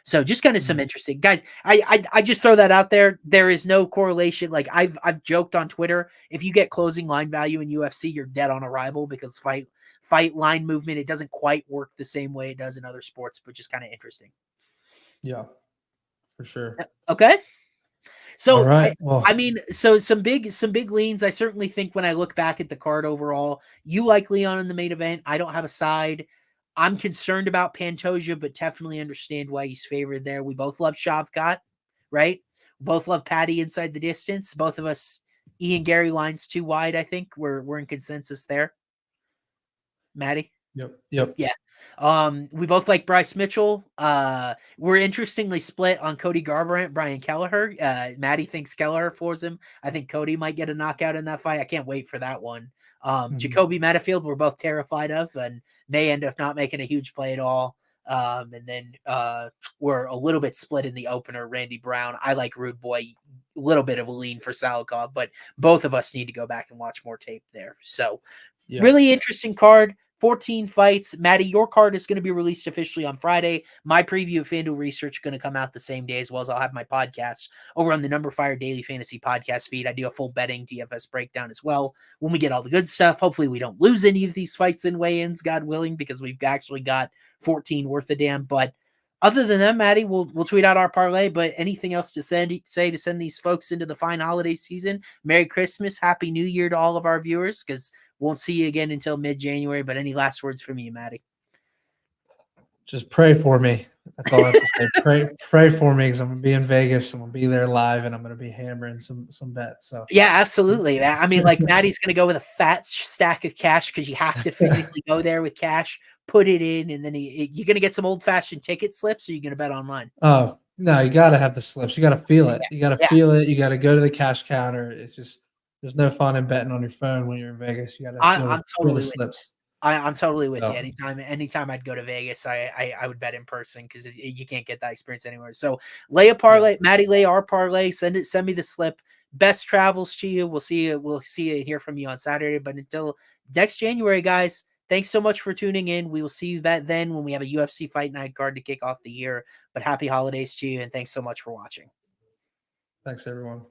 So just kind of some interesting guys. I just throw that out there. There is no correlation. Like I've joked on Twitter, if you get closing line value in UFC, you're dead on arrival because fight line movement, it doesn't quite work the same way it does in other sports, but just kind of interesting. Yeah, for sure. Okay. So All right. Well, I mean, so some big leans. I certainly think when I look back at the card overall, you like Leon in the main event. I don't have a side. I'm concerned about Pantoja, but definitely understand why he's favored there. We both love Shavkat, right? Both love Patty inside the distance. Both of us, Ian Garry lines too wide. I think we're in consensus there. Maddie. Yep. Yeah. We both like Bryce Mitchell. We're interestingly split on Cody Garbrandt, Brian Kelleher. Maddie thinks Kelleher floors him. I think Cody might get a knockout in that fight. I can't wait for that one. Jacoby Menifield, we're both terrified of and may end up not making a huge play at all. And then we're a little bit split in the opener. Randy Brown. I like Rude Boy. A little bit of a lean for Salikhov, but both of us need to go back and watch more tape there. So really interesting card. 14 fights. Maddie, your card is going to be released officially on Friday. My preview of FanDuel Research is going to come out the same day, as well as I'll have my podcast over on the Number Fire Daily Fantasy Podcast feed. I do a full betting DFS breakdown as well when we get all the good stuff. Hopefully we don't lose any of these fights in weigh-ins, God willing, because we've actually got 14 worth a damn. But other than that, Maddie, we'll tweet out our parlay. But anything else to send these folks into the fine holiday season? Merry Christmas, Happy New Year to all of our viewers, because won't see you again until mid-January. But any last words from you, Maddie? Just pray for me. That's all I have to say. Pray for me because I'm gonna be in Vegas. I'm gonna be there live, and I'm gonna be hammering some bets. So yeah, absolutely. I mean, like Maddie's gonna go with a fat stack of cash because you have to physically go there with cash, put it in, and then you're gonna get some old-fashioned ticket slips, or you're gonna bet online. Oh no, you gotta have the slips. You gotta feel it. You gotta feel it. You gotta go to the cash counter. It's just there's no fun in betting on your phone when you're in Vegas. You gotta feel the slips. I'm totally with you. Anytime I'd go to Vegas, I would bet in person because you can't get that experience anywhere. So lay a parlay, Maddie, lay our parlay. Send me the slip. Best travels to you. We'll see you and hear from you on Saturday. But until next January, guys, thanks so much for tuning in. We will see you then when we have a UFC Fight Night card to kick off the year. But happy holidays to you, and thanks so much for watching. Thanks, everyone.